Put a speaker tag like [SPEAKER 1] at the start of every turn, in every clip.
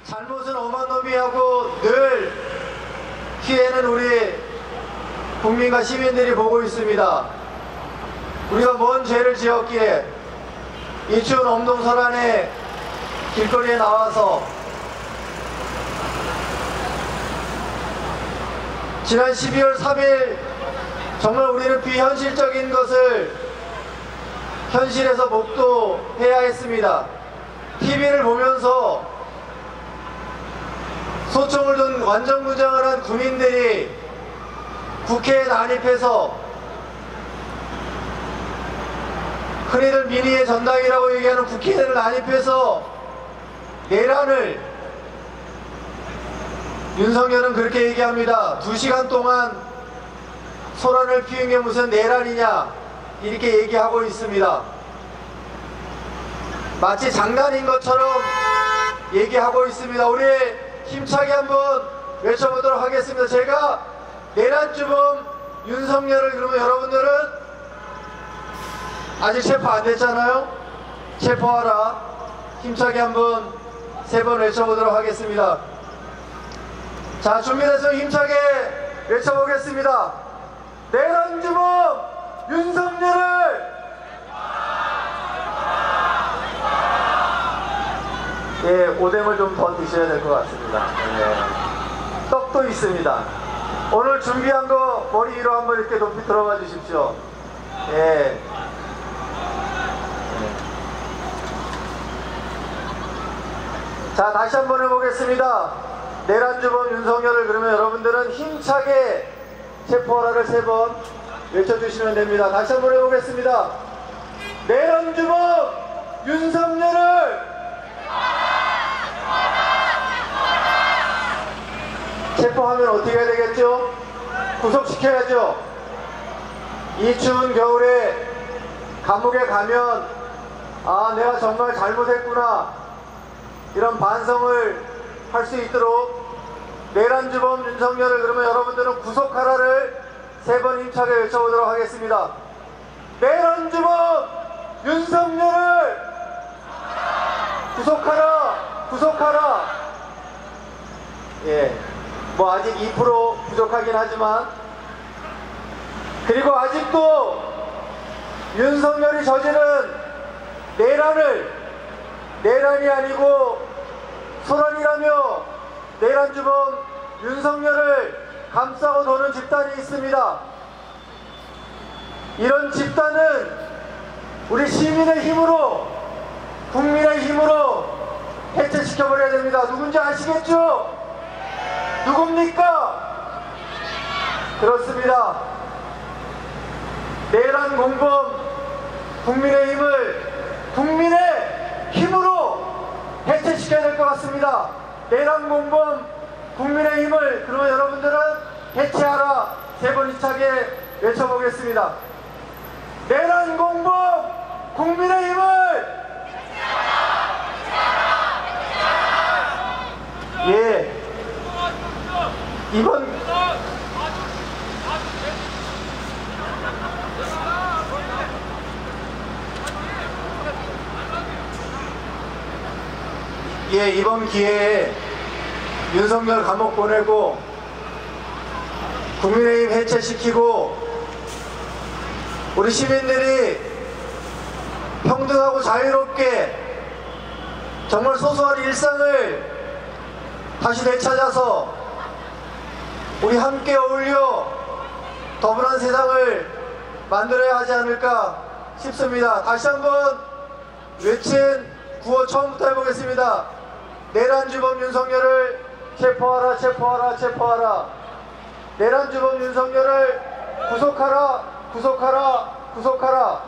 [SPEAKER 1] 잘못은 엄한 놈이 하고 늘 피해는 우리 국민과 시민들이 보고 있습니다. 우리가 뭔 죄를 지었기에 이춘 엄동설안에 길거리에 나와서 지난 12월 3일 정말 우리는 비현실적인 것을 현실에서 목도해야 했습니다. TV를 보면서 소총을 든 완전무장을 한 군인들이 국회에 난입해서 흔히들 민의의 전당이라고 얘기하는 국회를 난입해서 내란을, 윤석열은 그렇게 얘기합니다. 2시간 동안 소란을 피운 게 무슨 내란이냐 이렇게 얘기하고 있습니다. 마치 장난인 것처럼 얘기하고 있습니다. 우리 힘차게 한번 외쳐보도록 하겠습니다. 제가 내란주범 윤석열을, 그러면 여러분들은 아직 체포 안 됐잖아요. 체포하라. 힘차게 한번 3번 외쳐보도록 하겠습니다. 자, 준비돼서 힘차게 외쳐보겠습니다. 내란주범 윤석열을. 예, 오뎅을 좀 더 드셔야 될 것 같습니다. 예. 떡도 있습니다. 오늘 준비한 거 머리 위로 한번 이렇게 높이 들어봐 주십시오. 예. 자, 다시 한번 해보겠습니다. 내란주범 윤석열을, 그러면 여러분들은 힘차게 체포하라를 3번 외쳐주시면 됩니다. 다시 한번 해보겠습니다. 내란주범 윤석열을. 체포하면 어떻게 해야 되겠죠? 구속시켜야죠. 이 추운 겨울에 감옥에 가면 아, 내가 정말 잘못했구나, 이런 반성을 할 수 있도록 내란주범 윤석열을, 그러면 여러분들은 구속하라를 3번 힘차게 외쳐보도록 하겠습니다. 내란주범 윤석열을 구속하라, 구속하라. 예, 뭐 아직 2% 부족하긴 하지만, 그리고 아직도 윤석열이 저지른 내란이 아니고 소란이라며 내란주범 윤석열을 감싸고 도는 집단이 있습니다. 이런 집단은 우리 시민의 힘으로, 국민의 힘으로 해체시켜버려야 됩니다. 누군지 아시겠죠? 누굽니까? 그렇습니다. 내란 공범 국민의힘을 국민의 힘으로 해체시켜야 될 것 같습니다. 내란 공범 국민의힘을, 그러면 여러분들은 해체하라 3번 힘차게 외쳐보겠습니다. 내란 공범 국민의힘을. 예, 이번 기회에 윤석열 감옥 보내고 국민의힘 해체시키고 우리 시민들이 평등하고 자유롭게 정말 소소한 일상을 다시 되찾아서 우리 함께 어울려 더불어난 세상을 만들어야 하지 않을까 싶습니다. 다시 한번 외친 구호 처음부터 해보겠습니다. 내란주범 윤석열을 체포하라, 체포하라, 체포하라. 내란주범 윤석열을 구속하라, 구속하라, 구속하라.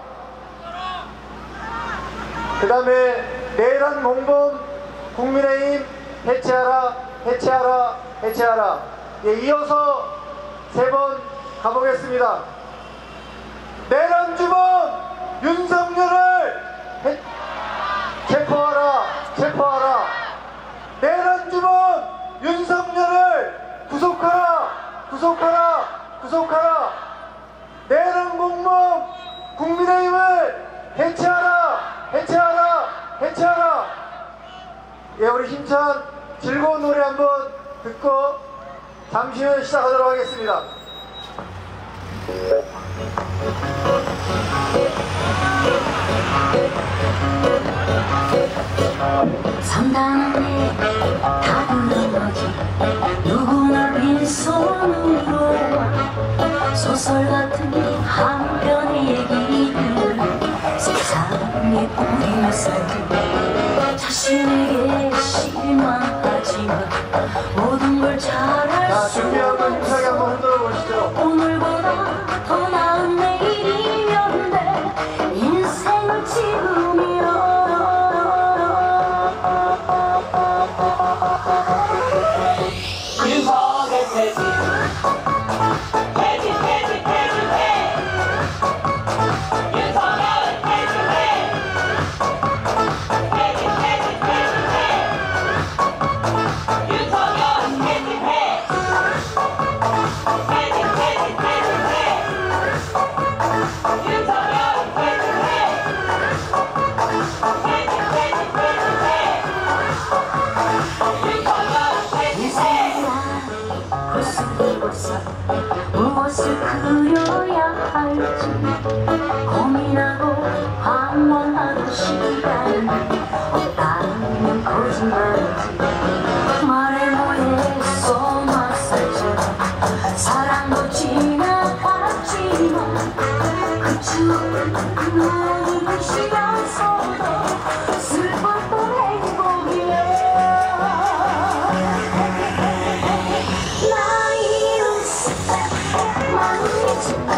[SPEAKER 1] 그 다음에 내란 공범 국민의힘 해체하라, 해체하라, 해체하라. 예, 이어서 3번 가보겠습니다. 내란주범 윤석열을 체포하라, 체포하라. 내란주범 윤석열을 구속하라, 구속하라, 구속하라. 내란 공범 국민의힘을 해체하라, 해체하라, 해체하라. 예, 우리 힘찬 즐거운 노래 한번 듣고 잠시 후에 시작하도록 하겠습니다.
[SPEAKER 2] 성당에 다그러기 누구나 빈손으로 소설 같은 한 편의 얘기들 세상에 뿌리를 쌓기 자신에게 실망하지만 모든 걸 잘할
[SPEAKER 1] 자,
[SPEAKER 2] 수
[SPEAKER 1] 준비하고 힘차게 한번 흔들어 보시죠.
[SPEAKER 2] 오늘보다 더 나은 내일이면 돼 인생은 지금이야.
[SPEAKER 3] 윤석열 퇴진 퇴진 퇴진 퇴진해 윤석열 퇴진해 퇴진 퇴진 퇴진해 윤석열 퇴진해 퇴진 퇴진 퇴진해 윤석열 퇴진해 퇴진 퇴진 퇴진해 윤석열 퇴진해
[SPEAKER 2] 무엇을 그려야 할지 고민하고 방황하는 시간이 없다면 거짓말이지 말해 뭐했어 맞살처럼 사랑도 지나갔지만 그 추억은 눈이 부시면서도 슬펐던 행복이야.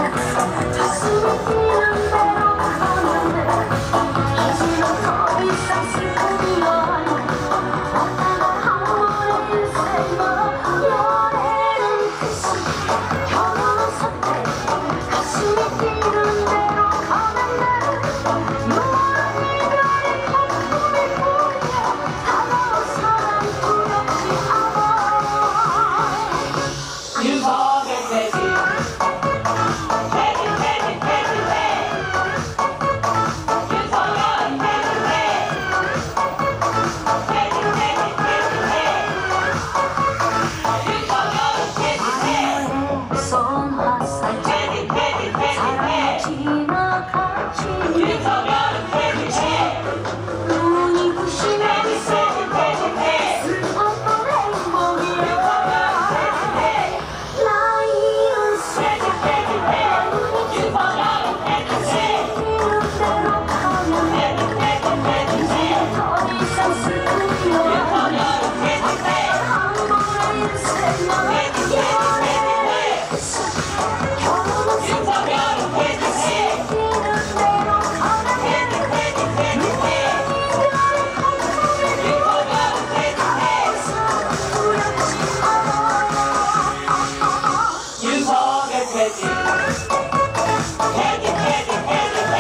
[SPEAKER 2] 가슴이 뛰는 대로 가면 돼 이제는 더 이상 슬픔이 아니야 왔다가 한 번의 인생만 연애는 끝이 결혼은 선택 가슴이 뛰는 대로 가면 돼 영원한 이별이 한숨일 뿐이야 다가올 사람 두렵지 않아.
[SPEAKER 3] 윤석열 퇴진 퇴진 퇴진 퇴진해 윤석열 퇴진해 퇴진 퇴진 퇴진해 윤석열 퇴진해
[SPEAKER 2] 선 화살처럼
[SPEAKER 3] 퇴진 퇴진 퇴진해
[SPEAKER 2] 지나갔지
[SPEAKER 3] 윤석열 퇴진해
[SPEAKER 2] 눈이 부시면서
[SPEAKER 3] 퇴진해
[SPEAKER 2] 슬펐던 행복이야. 나의 인생
[SPEAKER 3] 퇴진해 윤석열 퇴진해
[SPEAKER 2] 뛰는 대로 가면 이제 더 이상 슬픔이 없는 한 번의 인생만 연애는 결혼은
[SPEAKER 3] 윤석열 퇴진해
[SPEAKER 2] 뛰는 대로 가면 이별의 한숨일
[SPEAKER 3] 윤석열 퇴진해
[SPEAKER 2] 두렵지 않아.
[SPEAKER 3] 윤석열 퇴진 퇴진 퇴진 퇴진해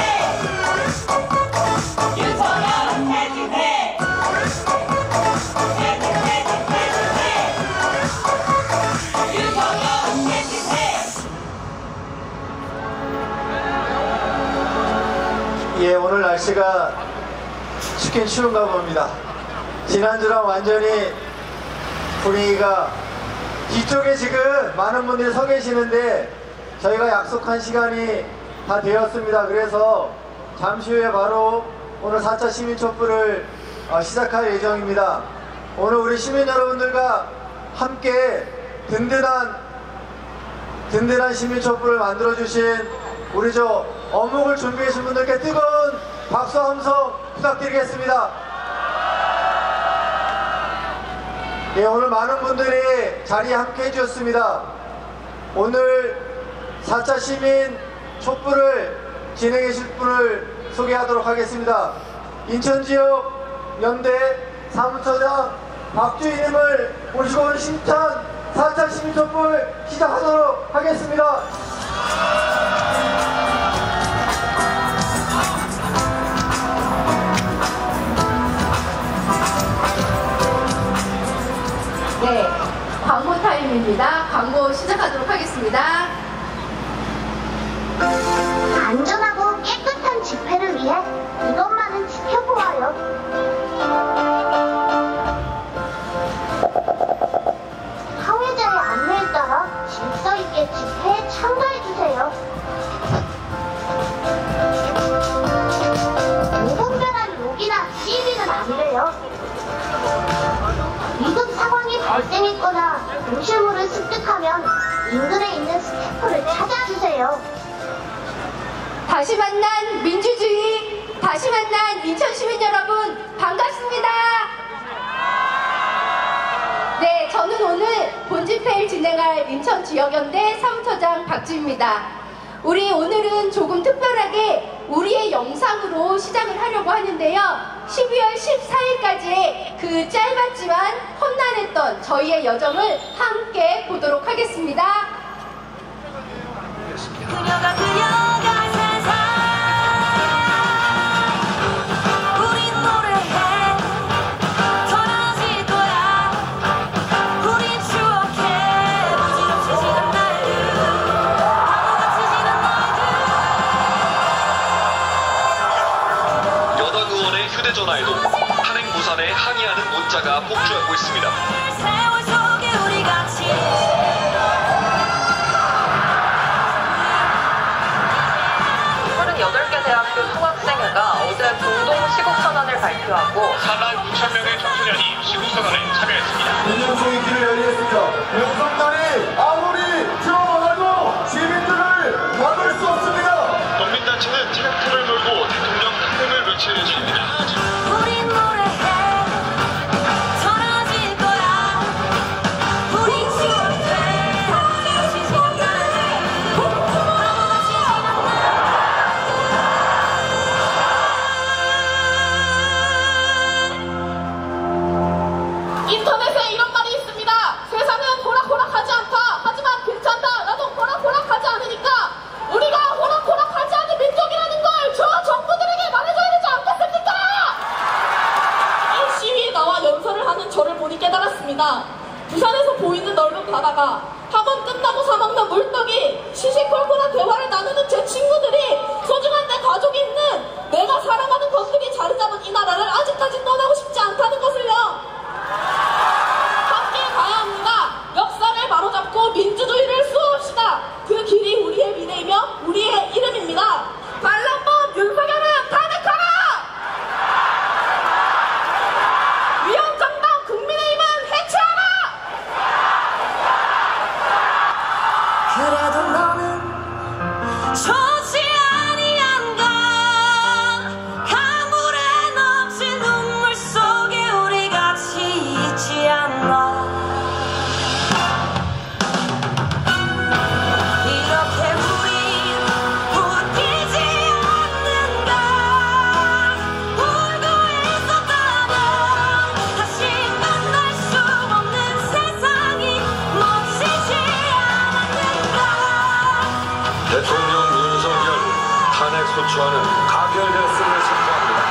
[SPEAKER 3] 윤석열 퇴진해 퇴진 퇴진 퇴진해 윤석열 퇴진해
[SPEAKER 1] 예, 오늘 날씨가 춥긴 추운가 봅니다. 지난주랑 완전히 분위기가 뒤쪽에 지금 많은 분들이 서 계시는데 저희가 약속한 시간이 다 되었습니다. 그래서 잠시 후에 바로 오늘 4차 시민 촛불을 시작할 예정입니다. 오늘 우리 시민 여러분들과 함께 든든한 시민 촛불을 만들어 주신 우리 저 어묵을 준비해 주신 분들께 뜨거운 박수 함성 부탁드리겠습니다. 예, 오늘 많은 분들이 자리에 함께 해주셨습니다. 오늘 4차 시민 촛불을 진행해 주실 분을 소개하도록 하겠습니다. 인천지역 연대 사무처장 박주희님을 모시고 오늘 심찬 4차 시민 촛불 시작하도록 하겠습니다.
[SPEAKER 4] 네, 광고 타임입니다. 광고 시작하도록 하겠습니다.
[SPEAKER 5] 안전하고 깨끗한 집회를 위해 이것만은 지켜보아요.
[SPEAKER 4] 다시 만난 민주주의, 다시 만난 인천 시민 여러분, 반갑습니다. 네, 저는 오늘 본집회를 진행할 인천 지역연대 사무처장 박주입니다. 우리 오늘은 조금 특별하게 우리의 영상으로 시작을 하려고 하는데요. 12월 14일까지의 그 짧았지만 험난했던 저희의 여정을 함께 보도록 하겠습니다.
[SPEAKER 2] 그녀가 그려갈 세상 우린 노래해 전화질 거야 우린 추억해 부질없이 지난 날들 바보같이 지난 날들
[SPEAKER 6] 여당 의원의 휴대전화에도 탄핵 무산에 항의하는 문자가 폭주하고 있습니다.
[SPEAKER 2] 세월 속에 우리 같이
[SPEAKER 7] 대학교 통학생회가 어제 공동 시국선언을 발표하고
[SPEAKER 6] 4만 9천 명의 청소년이 시국선언에 참여했습니다.
[SPEAKER 1] 민주주의 길을 열리했습니다. 윤석열이 아무리 들어와도 시민들을 막을 수 없습니다.
[SPEAKER 6] 국민단체는 트랙터를 몰고 대통령 탄핵을 외칠 예정입니다.
[SPEAKER 2] 우린 노래해 전화질 거야 우린 추억해 부질없이 지난 날들 바보같이 지난 날들
[SPEAKER 8] 인터넷에 이런 말이 있습니다. 세상은 호락호락하지 않다. 하지만 괜찮다. 나도 호락호락하지 않으니까 우리가 호락호락하지 않은 민족이라는 걸 저 정부들에게 말해줘야 되지 않겠습니까? 이 시위에 나와 연설을 하는 저를 보니 깨달았습니다. 부산에서 보이는 넓은 바다가 학원 끝나고 사먹는 물떡이 시시콜콜한 대화를 나누는 제 친구들이 소중한 내 가족이 있는 내가 사랑하는 것들이 자리 잡은 이 나라를 아직까지 떠나고 싶지 않다는 것을요. 함께 가야 합니다. 역사를 바로잡고 민주주의를 수호합시다. 그 길이 우리의 미래이며 우리의 이름입니다. 반란범 윤석열은 탄핵하라! 위헌정당 국민의힘은 해체하라!
[SPEAKER 2] 그래도 너는 좋지 아니한가 강물에 넘친 눈물 속에 우리 같이 있지 않나 이렇게 우린 웃기지 않는가 울고 있었다면 다시 만날 수 없는 세상이 멋지지 않았는가
[SPEAKER 6] 대통령 윤석열 탄핵 소추안은 가결됐음을 선포합니다.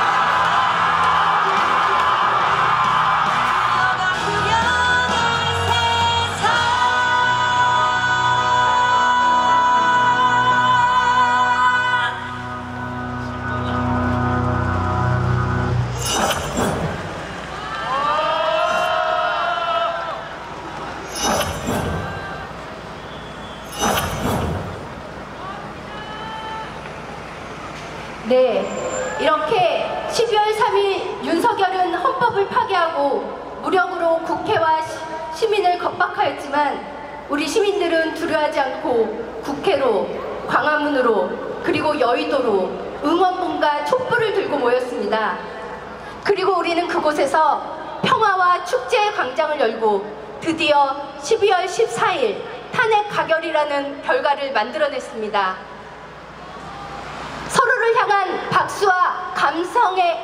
[SPEAKER 2] 너가 그려갈 세상
[SPEAKER 4] 네, 이렇게 12월 3일 윤석열은 헌법을 파괴하고 무력으로 국회와 시민을 겁박하였지만 우리 시민들은 두려워하지 않고 국회로, 광화문으로, 그리고 여의도로 응원봉과 촛불을 들고 모였습니다. 그리고 우리는 그곳에서 평화와 축제의 광장을 열고 드디어 12월 14일 탄핵 가결이라는 결과를 만들어냈습니다. 서로를 향한 박수와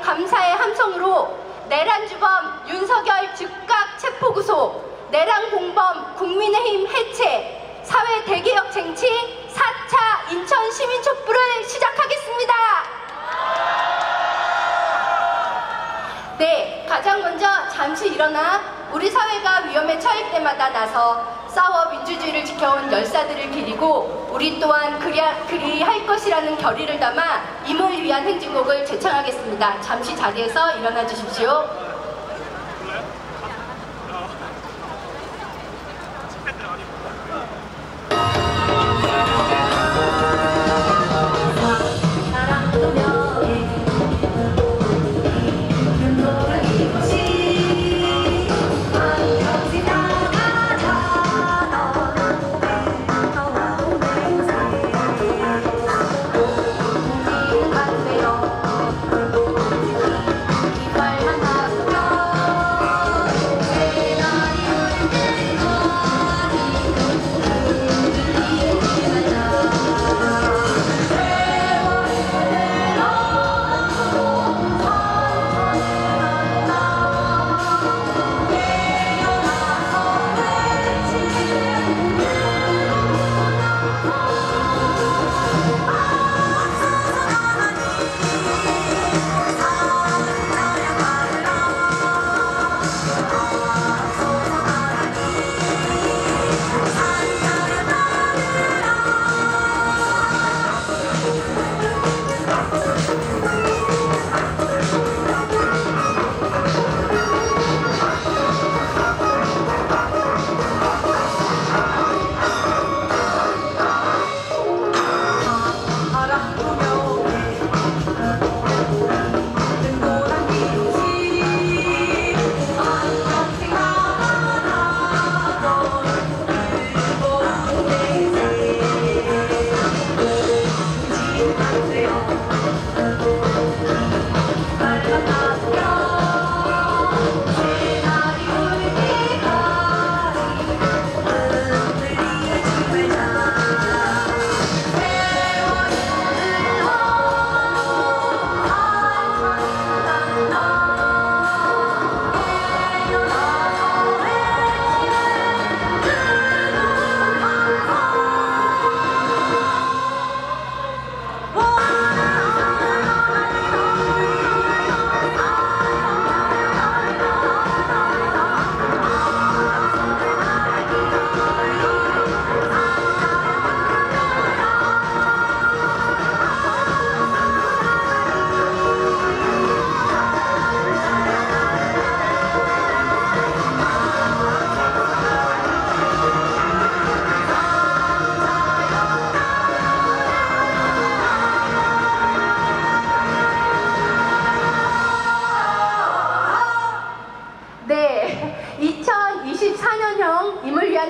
[SPEAKER 4] 감사의 함성으로 내란주범 윤석열 즉각 체포구속, 내란공범 국민의힘 해체, 사회 대개혁 쟁취 4차 인천 시민촛불을 시작하겠습니다. 네, 가장 먼저 잠시 일어나 우리 사회가 위험에 처할 때마다 나서 싸워 민주주의를 지켜온 열사들을 기리고 우리 또한 그리할 것이라는 결의를 담아 임을 위한 행진곡을 제창하겠습니다. 잠시 자리에서 일어나 주십시오.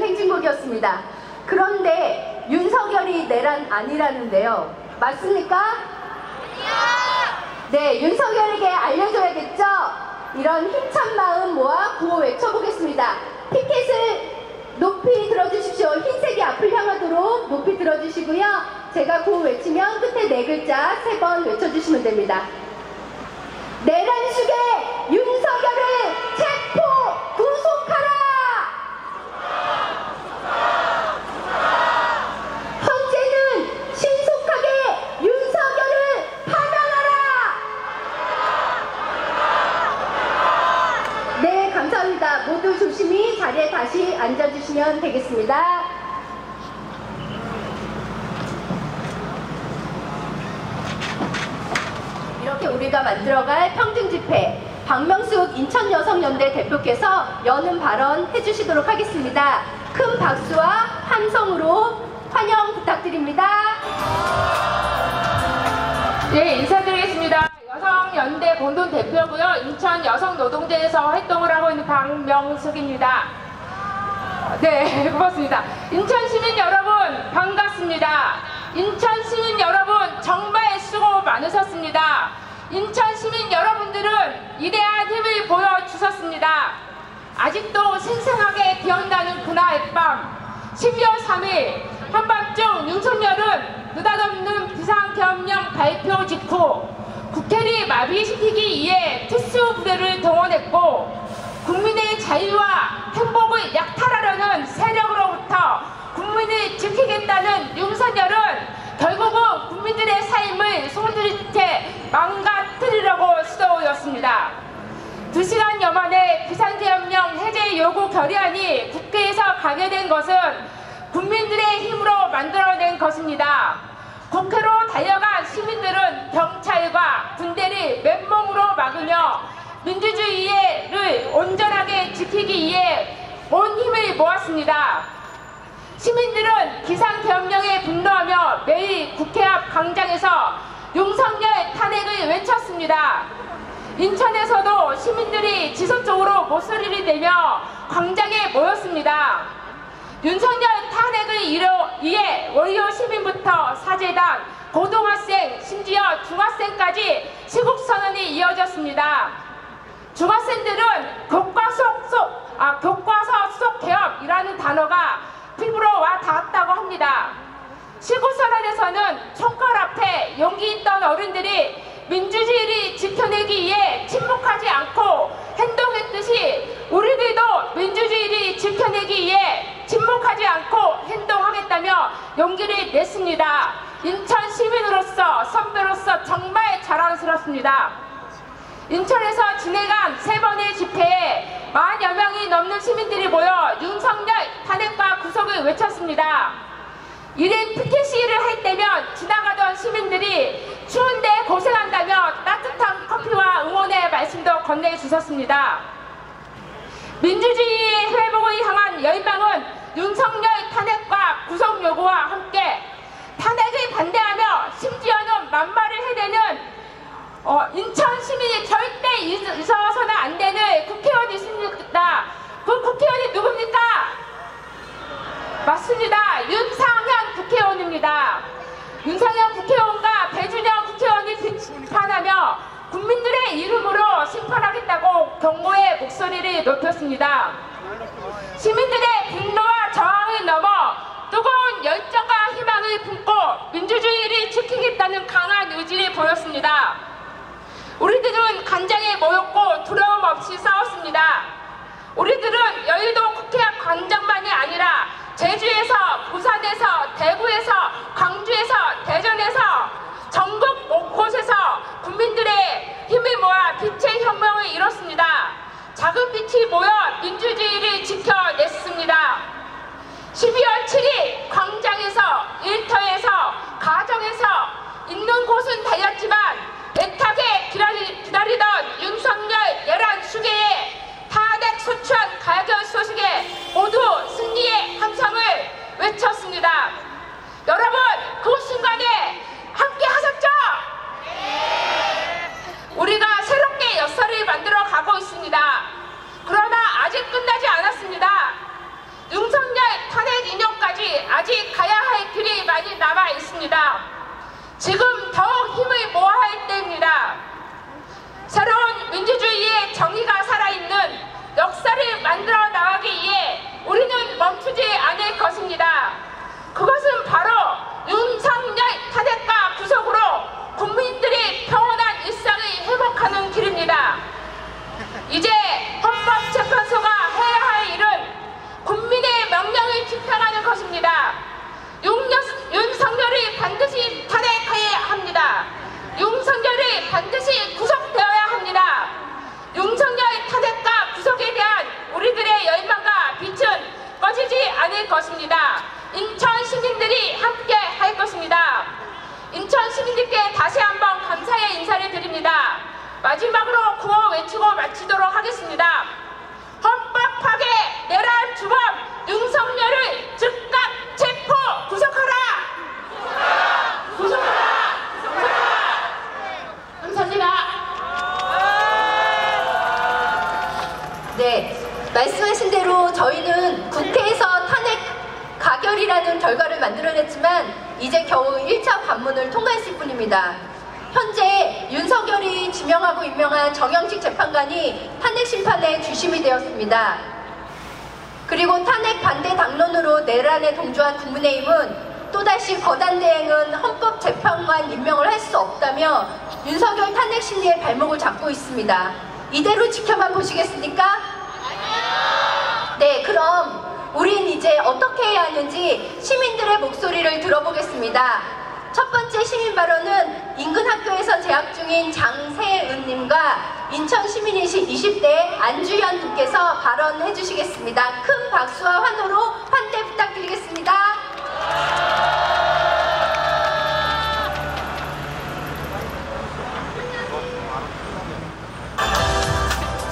[SPEAKER 4] 행진곡이었습니다. 그런데 윤석열이 내란 아니라는데요. 맞습니까? 네, 윤석열에게 알려줘야겠죠? 이런 힘찬 마음 모아 구호 외쳐보겠습니다. 피켓을 높이 들어주십시오. 흰색이 앞을 향하도록 높이 들어주시고요. 제가 구호 외치면 끝에 네 글자 3번 외쳐주시면 됩니다. 내란식의 윤석열을 체포 구속하라! 헌재는 신속하게 윤석열을 파면하라! 네, 감사합니다. 모두 조심히 자리에 다시 앉아주시면 되겠습니다. 이렇게 우리가 만들어갈 평등집회, 박명숙 인천여성연대 대표께서 여는 발언 해주시도록 하겠습니다. 큰 박수와 함성으로 환영 부탁드립니다.
[SPEAKER 9] 네, 인사드리겠습니다. 여성연대 공동대표고요. 인천여성노동제에서 활동을 하고 있는 박명숙입니다. 네, 고맙습니다. 인천시민 여러분 반갑습니다. 인천시민 여러분 정말 수고 많으셨습니다. 인천시민 여러분들은 이대한 힘을 보여주셨습니다. 아직도 생생하게 기억나는 그날 밤 12월 3일 한밤중 윤석열은 느닷없는 비상계엄령 발표 직후 국회를 마비시키기 위해 특수부대를 동원했고 국민의 자유와 행복을 약탈하려는 세력으로부터 국민을 지키겠다는 윤석열은 결국은 국민들의 삶을 손들이채 망가뜨리려고 시도였습니다. 2시간여 만에 비상계엄령 해제 요구 결의안이 국회에서 가결된 것은 국민들의 힘으로 만들어낸 것입니다. 국회로 달려간 시민들은 경찰과 군대를 맨몸으로 막으며 민주주의를 온전하게 지키기 위해 온 힘을 모았습니다. 시민들은 비상계엄령에 분노하며 매일 국회 앞 광장에서 윤석열 탄핵을 외쳤습니다. 인천에서도 시민들이 지속적으로 목소리를 내며 광장에 모였습니다. 윤석열 탄핵을 위해 월요 시민부터 사제단, 고등학생, 심지어 중학생까지 시국선언이 이어졌습니다. 중학생들은 교과서 속 개혁이라는 단어가 피부로 와 닿았다고 합니다. 시국선언에서는 총칼 앞에 용기 있던 어른들이 민주주의를 지켜내기 위해 침묵하지 않고 행동했듯이 우리들도 민주주의를 지켜내기 위해 침묵하지 않고 행동하겠다며 용기를 냈습니다. 인천 시민으로서 선배로서 정말 자랑스럽습니다. 인천에서 진행한 3번의 집회에 10,000여 명이 넘는 시민들이 모여 윤석열 탄핵과 구속을 외쳤습니다. 이른 피켓 시위를 할 때면 지나가던 시민들이 추운데 고생한다며 따뜻한 커피와 응원의 말씀도 건네주셨습니다. 민주주의의 회복을 향한 열망은 윤석열 탄핵과 구속 요구와 함께 탄핵을 반대하며 심지어는 만말을 해대는 인천 시민이 절대 있어서는 안 되는 국회의원이 있습니다. 그 국회의원이 누굽니까? 맞습니다. 윤상현 국회의원입니다. 윤상현 국회의원과 목소리를 높였습니다. 시민들의 분노와 저항을 넘어 뜨거운 열정과 희망을 품고 민주주의를 지키겠다는 강한 의지를 보였습니다. 우리들은 간장에 모였고 두려움 없이 싸웠습니다. 우리들은 여의도 국회 광장만이 아니라 제주에서, 부산에서, 대구에서, 광주에서, 대전에서 전국 곳곳에서 국민들의 힘을 모아 빛의 혁명을 이뤘습니다. 작은 빛이 모여 민주주의를 지켜냈습니다. 12월 7일 광장에서, 일터에서, 가정에서 있는 곳은 달렸지만 애타게 기다리던 윤석열 내란 수계에 탄핵 소추안 가결 소식에 모두 승리의 함성을 외쳤습니다. 여러분, 그 순간에 함께 하셨죠? 우리가 새롭게 역사를 만들어 가고 있습니다. 그러나 아직 끝나지 않았습니다. 윤석열 탄핵 인용까지 아직 가야 할 길이 많이 남아 있습니다. 지금 더욱 힘을 모아야 할 때입니다. 새로운 민주주의의 정의가 살아있는 역사를 만들어 나가기 위해 우리는 멈추지 않을 것입니다. 그것은 바로 윤석열 탄핵과 구속으로 국민들이 평온한 일상을 회복하는 길입니다. 이제 헌법재판소가 해야 할 일은 국민의 명령을 집행하는 것입니다. 윤석열이 반드시 탄핵해야 합니다. 윤석열이 반드시 구속되어야 합니다. 윤석열 탄핵과 구속에 대한 우리들의 열망과 빛은 꺼지지 않을 것입니다. 인천 시민들이 함께 할 것입니다. 인천 시민들께 다시 한번 감사의 인사를 드립니다. 마지막으로 구호 외치고 마치도록 하겠습니다. 헌법 파괴 내란 주범 윤석열을 즉각 체포 구속하라! 구속하라! 감사합니다.
[SPEAKER 4] 네, 말씀하신 대로 저희는 국회에서 탄핵 가결이라는 결과를 만들어냈지만 이제 겨우 1차 관문을 통과했을 뿐입니다. 현재 윤석열이 지명하고 임명한 정영식 재판관이 탄핵 심판의 주심이 되었습니다. 그리고 탄핵 반대 당론으로 내란에 동조한 국민의힘은 또다시 거단 대행은 헌법재판관 임명을 할 수 없다며 윤석열 탄핵 심리에 발목을 잡고 있습니다. 이대로 지켜만 보시겠습니까? 네, 그럼 우린 이제 어떻게 해야 하는지 시민들의 목소리를 들어보겠습니다. 첫 번째 시민 발언은 인근 학교에서 재학 중인 장세은님과 인천 시민이신 20대 안주현님께서 발언해 주시겠습니다. 큰 박수와 환호로 환대 부탁드리겠습니다.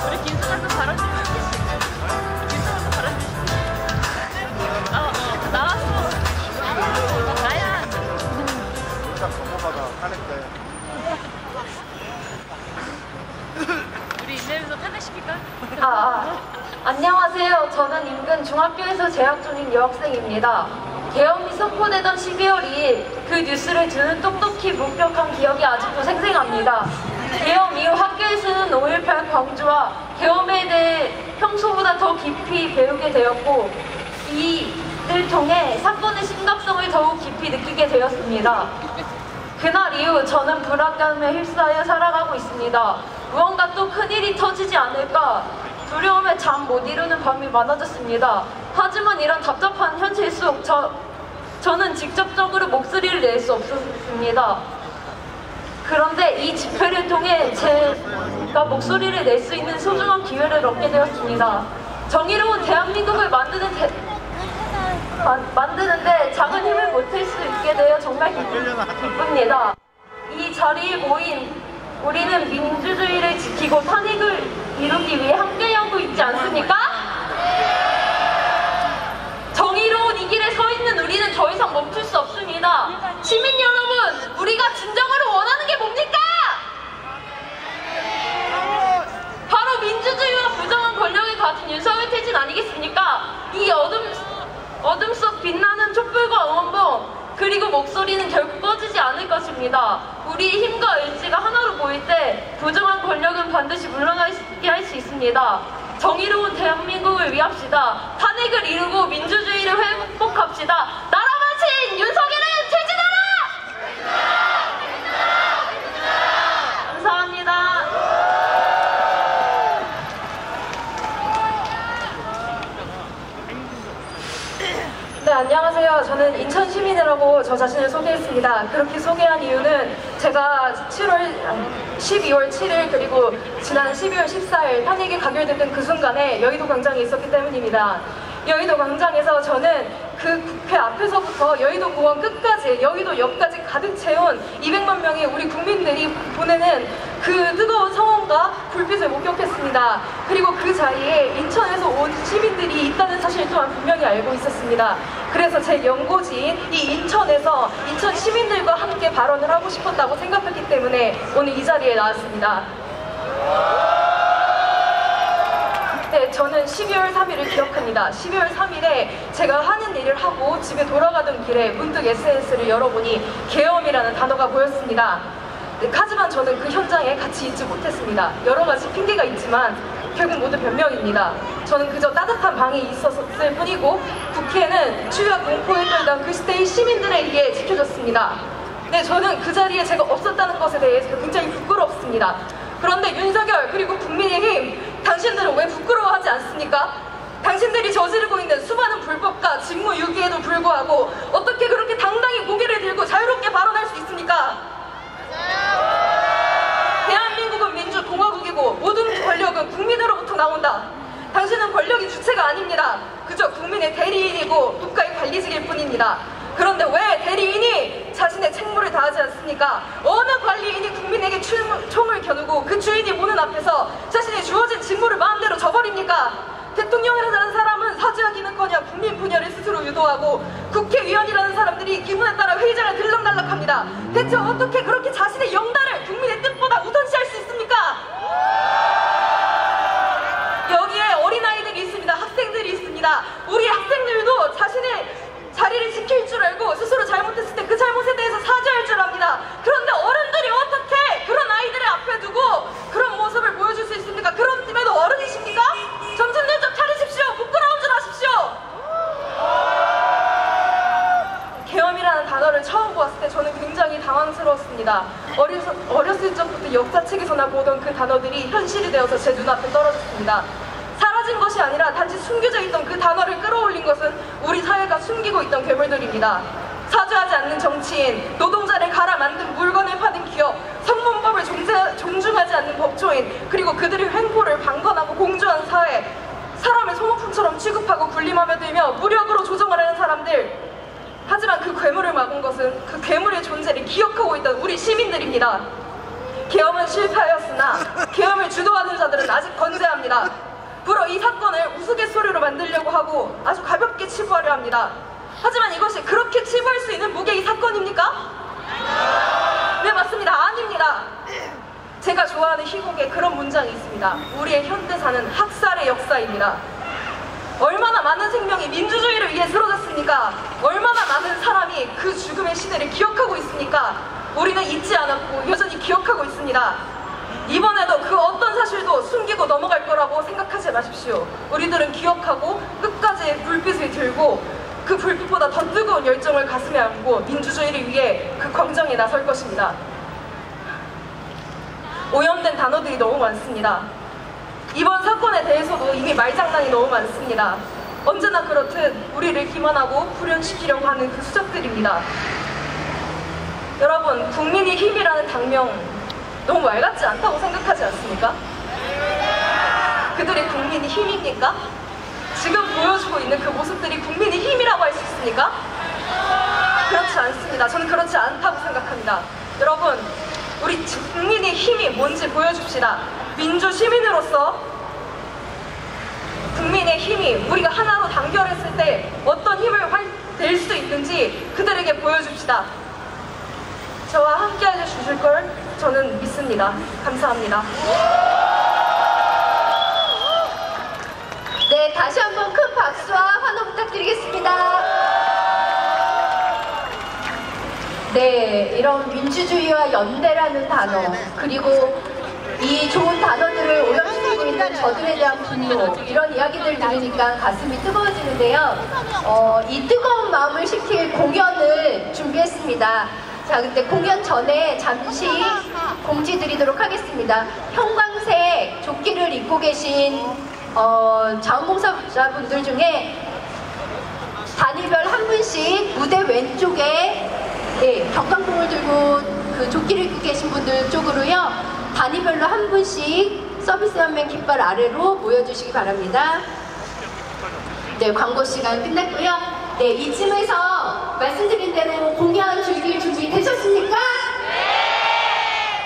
[SPEAKER 8] 우리 김수환도 발언 좀 해주시죠. 김수환도 발언 해주시죠. 나왔어. 나야. 우리 인내에서 탄핵시킬까?
[SPEAKER 10] 안녕하세요. 저는 인근 중학교에서 재학 중인 여학생입니다. 계엄이 선포되던 12월 2일 그 뉴스를 저는 똑똑히 목격한 기억이 아직도 생생합니다. 계엄 이후 학교에서는 5.18 광주와 계엄에 대해 평소보다 더 깊이 배우게 되었고 이를 통해 사건의 심각성을 더욱 깊이 느끼게 되었습니다. 그날 이후 저는 불안감에 휩싸여 살아가고 있습니다. 무언가 또 큰일이 터지지 않을까 두려움에 잠 못 이루는 밤이 많아졌습니다. 하지만 이런 답답한 현실 속 저는 직접적으로 목소리를 낼 수 없었습니다. 그런데 이 집회를 통해 제가 목소리를 낼 수 있는 소중한 기회를 얻게 되었습니다. 정의로운 대한민국을 만드는데 작은 힘을 보탤 수 있게 되어 정말 기쁩니다. 이 자리에 모인 우리는 민주주의를 지키고 탄핵을 이루기 위해 함께하고 있지 않습니까? 정의로운 이 길에 서 있는 우리는 더 이상 멈출 수 없습니다. 시민 여러분, 우리가 진정으로 원하는 게 뭡니까? 바로 민주주의와 부정한 권력을 가진 윤석열 퇴진 아니겠습니까? 이 어둠 속 빛나는 촛불과 응원봉 그리고 목소리는 결국 꺼지지 않을 것입니다. 우리의 힘과 의지가 하나로 모일 때 부정한 권력은 반드시 물러나게 할 수 있습니다. 정의로운 대한민국을 위합시다. 탄핵을 이루고 민주주의를 회복합시다. 나라 망친 윤석열은 퇴진하라! 감사합니다. 네, 안녕하세요. 저는 인천 시민이라고 저 자신을 소개했습니다. 그렇게 소개한 이유는 제가 12월 7일 그리고 지난 12월 14일 탄핵이 가결됐던 그 순간에 여의도 광장에 있었기 때문입니다. 여의도 광장에서 저는 그 국회 앞에서부터 여의도 공원 끝까지 여의도 역까지 가득 채운 200만 명의 우리 국민들이 보내는 그 뜨거운 성원과 불빛을 목격했습니다. 그리고 그 자리에 인천에서 온 시민들이 있다는 사실 또한 분명히 알고 있었습니다. 그래서 제 연고지인 이 인천에서 인천 시민들과 함께 발언을 하고 싶었다고 생각했기 때문에 오늘 이 자리에 나왔습니다. 네, 저는 12월 3일을 기억합니다. 12월 3일에 제가 하는 일을 하고 집에 돌아가던 길에 문득 SNS를 열어보니 계엄이라는 단어가 보였습니다. 네, 하지만 저는 그 현장에 같이 있지 못했습니다. 여러 가지 핑계가 있지만 결국 모두 변명입니다. 저는 그저 따뜻한 방에 있었을 뿐이고 국회는 추위와 공포에 떨던 그 시대의 시민들에 의해 지켜졌습니다. 네, 저는 그 자리에 제가 없었다는 것에 대해서 굉장히 부끄럽습니다. 그런데 윤석열 그리고 국민의힘, 당신들은 왜 부끄러워하지 않습니까? 당신들이 저지르고 있는 수많은 불법과 직무유기에도 불구하고 어떻게 그렇게 당당히 고개를 들고 자유롭게 발언할 수 있습니까? 대한민국은 민주공화국이고 모든 권력은 국민으로부터 나온다. 당신은 권력이 주체가 아닙니다. 그저 국민의 대리인이고 국가의 관리직일 뿐입니다. 그런데 왜 대리인이 자신의 책무를 다하지 않습니까? 어느 관리인이 국민에게 총을 겨누고 그 주인이 보는 앞에서 자신이 주어진 직무를 마음대로 저버립니까? 대통령이라는 사람은 사죄하기는커녕 국민 분열을 스스로 유도하고 국회의원이라는 사람들이 기분에 따라 회의장을 들락날락합니다. 대체 어떻게 그렇게 자신의 영달을 국민의 뜻보다 우선시할 수 있습니까? 여기에 어린아이들이 있습니다. 학생들이 있습니다. 우리 학생들도 자신의 자리를 지킬 줄 알고 스스로 잘못했을 때 그 잘못에 대해서 사죄할 줄 압니다. 그런데 어른들이 어떻게 그런 아이들을 앞에 두고 그런 모습을 보여줄 수 있습니까? 그런 팀에도 어른이십니까? 정신을 좀 차리십시오. 부끄러운 줄 아십시오. 계엄이라는 단어를 처음 보았을 때 저는 굉장히 당황스러웠습니다. 어렸을 적부터 역사책에서나 보던 그 단어들이 현실이 되어서 제 눈앞에 떨어졌습니다. 사라진 것이 아니라 단지 숨겨져 있던 그 단어를 끌어올린 것은 우리 사회가 숨기고 있던 괴물들입니다. 사죄하지 않는 정치인, 노동자를 갈아 만든 물건을 파는 기업, 성문법을 존중하지 않는 법조인, 그리고 그들의 횡포를 방관하고 공조한 사회, 사람을 소모품처럼 취급하고 군림하며 들며 무력으로 조종하려는 사람들. 하지만 그 괴물을 막은 것은 그 괴물의 존재를 기억하고 있던 우리 시민들입니다. 계엄은 실패하였으나 계엄을 주도하는 자들은 아직 건재합니다. 불어 이 사건을 우스갯소리로 만들려고 하고 아주 가볍게 치부하려 합니다. 하지만 이것이 그렇게 치부할 수 있는 무게의 사건입니까? 네, 맞습니다. 아닙니다. 제가 좋아하는 희곡에 그런 문장이 있습니다. 우리의 현대사는 학살의 역사입니다. 얼마나 많은 생명이 민주주의를 위해 쓰러졌습니까? 얼마나 많은 사람이 그 죽음의 시대를 기억하고 있습니까? 우리는 잊지 않았고 여전히 기억하고 있습니다. 이번에도 그 어떤 사실도 숨기고 넘어갈 거라고 생각하지 마십시오. 우리들은 기억하고 끝까지 불빛을 들고 그 불빛보다 더 뜨거운 열정을 가슴에 안고 민주주의를 위해 그 광장에 나설 것입니다. 오염된 단어들이 너무 많습니다. 이번 사건에 대해서도 이미 말장난이 너무 많습니다. 언제나 그렇듯 우리를 기만하고 후련시키려고 하는 그 수작들입니다. 여러분, 국민의 힘이라는 당명 너무 말 같지 않다고 생각하지 않습니까? 그들이 국민의 힘입니까? 지금 보여주고 있는 그 모습들이 국민의 힘이라고 할 수 있습니까? 그렇지 않습니다. 저는 그렇지 않다고 생각합니다. 여러분, 우리 국민의 힘이 뭔지 보여줍시다. 민주 시민으로서 국민의 힘이 우리가 하나로 단결했을 때 어떤 힘을 낼 수 있는지 그들에게 보여줍시다. 저와 함께 해주실 걸 저는 믿습니다. 감사합니다.
[SPEAKER 4] 네, 다시 한번 큰 박수와 환호 부탁드리겠습니다. 네, 이런 민주주의와 연대라는 단어, 그리고 이 좋은 단어들을 오염시키고 있는 저들에 대한 분노, 이런 이야기들 들으니까 가슴이 뜨거워지는데요. 이 뜨거운 마음을 식힐 공연을 준비했습니다. 자, 근데 공연 전에 잠시 공지 드리도록 하겠습니다. 형광색 조끼를 입고 계신 자원봉사자분들 중에 단위별 한 분씩 무대 왼쪽에 경광봉을 들고 그 조끼를 입고 계신 분들 쪽으로요, 단위별로 한 분씩 서비스 연맹 깃발 아래로 모여주시기 바랍니다. 네, 광고 시간 끝났고요. 네, 이쯤에서 말씀드린 대로 공연 즐길 준비 되셨습니까?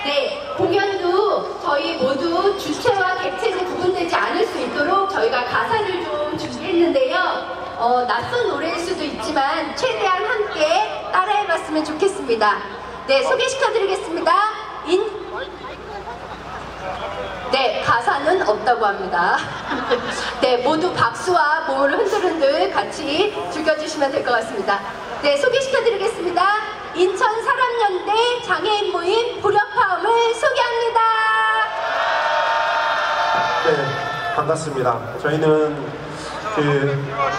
[SPEAKER 4] 네, 공연도 저희 모두 주체와 객체로 구분되지 않을 수 있도록 저희가 가사를 좀 준비했는데요. 낯선 노래일 수도 있지만 최대한 함께 따라해봤으면 좋겠습니다. 네, 소개시켜드리겠습니다. 네, 가사는 없다고 합니다. 네, 모두 박수와 몸을 흔들흔들 같이 즐겨주시면 될 것 같습니다. 네, 소개시켜드리겠습니다. 인천 사람연대 장애인 모임 불협화음을 소개합니다.
[SPEAKER 11] 네, 반갑습니다. 저희는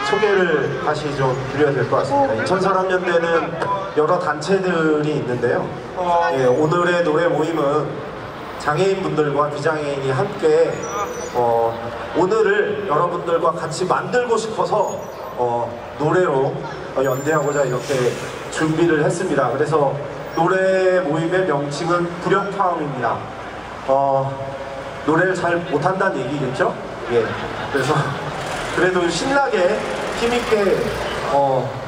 [SPEAKER 11] 소개를 다시 좀 드려야 될 것 같습니다. 인천사람연대는 여러 단체들이 있는데요. 오늘의 노래 모임은 장애인분들과 비장애인이 함께 오늘을 여러분들과 같이 만들고 싶어서 노래로 연대하고자 이렇게 준비를 했습니다. 그래서 노래 모임의 명칭은 불협화음입니다. 노래를 잘 못한다는 얘기겠죠? 예. 그래서 그래도 신나게 힘있게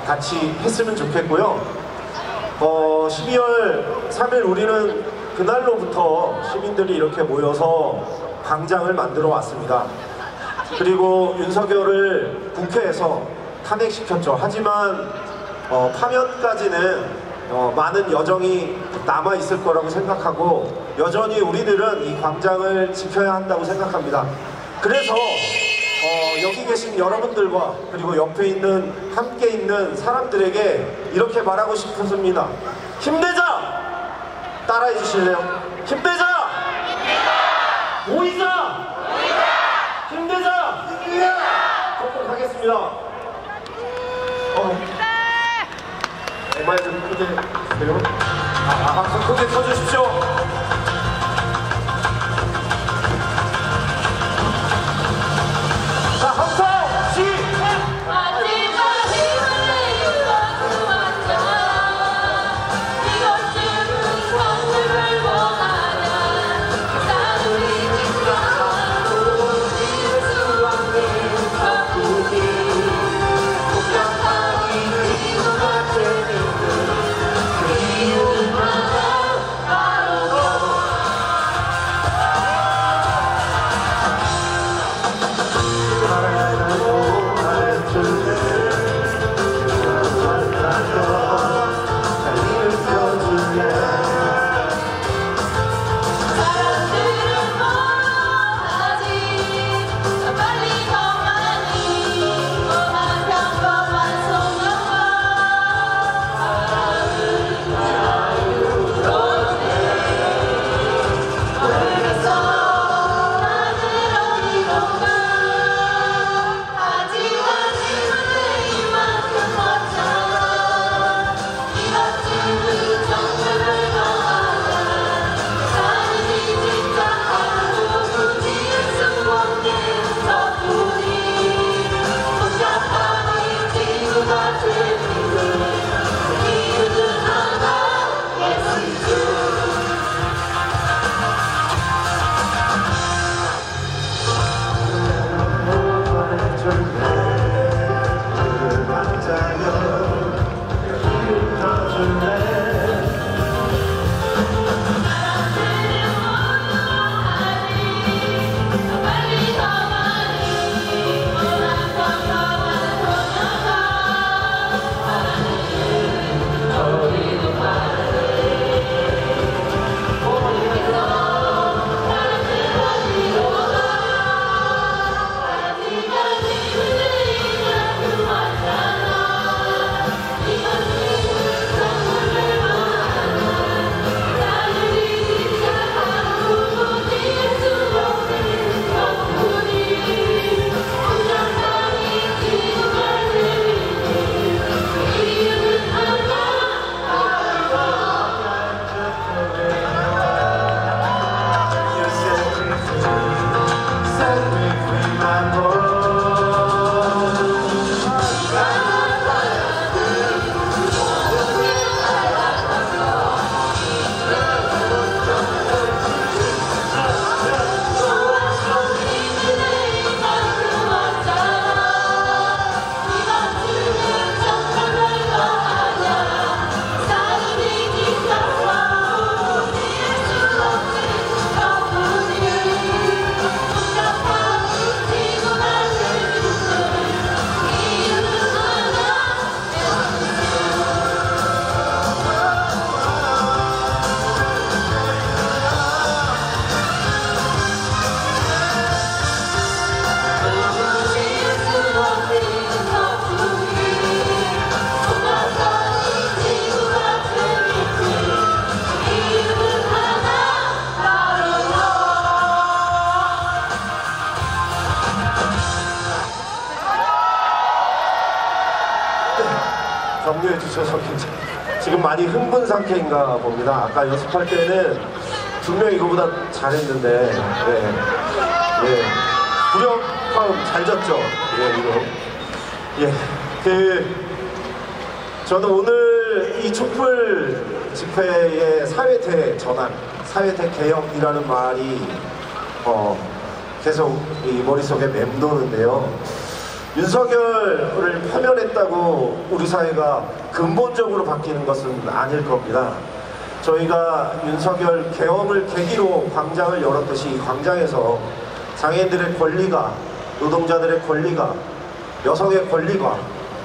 [SPEAKER 11] 같이 했으면 좋겠고요. 12월 3일 우리는 그날로부터 시민들이 이렇게 모여서 광장을 만들어 왔습니다. 그리고 윤석열을 국회에서 탄핵시켰죠. 하지만 파면까지는 많은 여정이 남아있을 거라고 생각하고 여전히 우리들은 이 광장을 지켜야 한다고 생각합니다. 그래서 여기 계신 여러분들과 그리고 옆에 있는 함께 있는 사람들에게 이렇게 말하고 싶습니다. 힘내자! 따라해 주실래요? 힘내자! 모이자! 힘내자! 꼭 하겠습니다. MR 좀 크게 주세요. 크게 쳐주십시오. 자, 함성!
[SPEAKER 2] 바로
[SPEAKER 11] 주셔서 굉장히 지금 많이 흥분 상태인가 봅니다. 아까 연습할 때는 분명 이거보다 잘했는데, 예, 구력파음 잘 졌죠. 예, 이거. 저는 오늘 이 촛불 집회의 사회태 전환, 사회태 개혁이라는 말이 계속 이 머릿속에 맴도는데요. 윤석열을 파면했다고 우리 사회가 근본적으로 바뀌는 것은 아닐 겁니다. 저희가 윤석열 계엄을 계기로 광장을 열었듯이 광장에서 장애인들의 권리가, 노동자들의 권리가, 여성의 권리가,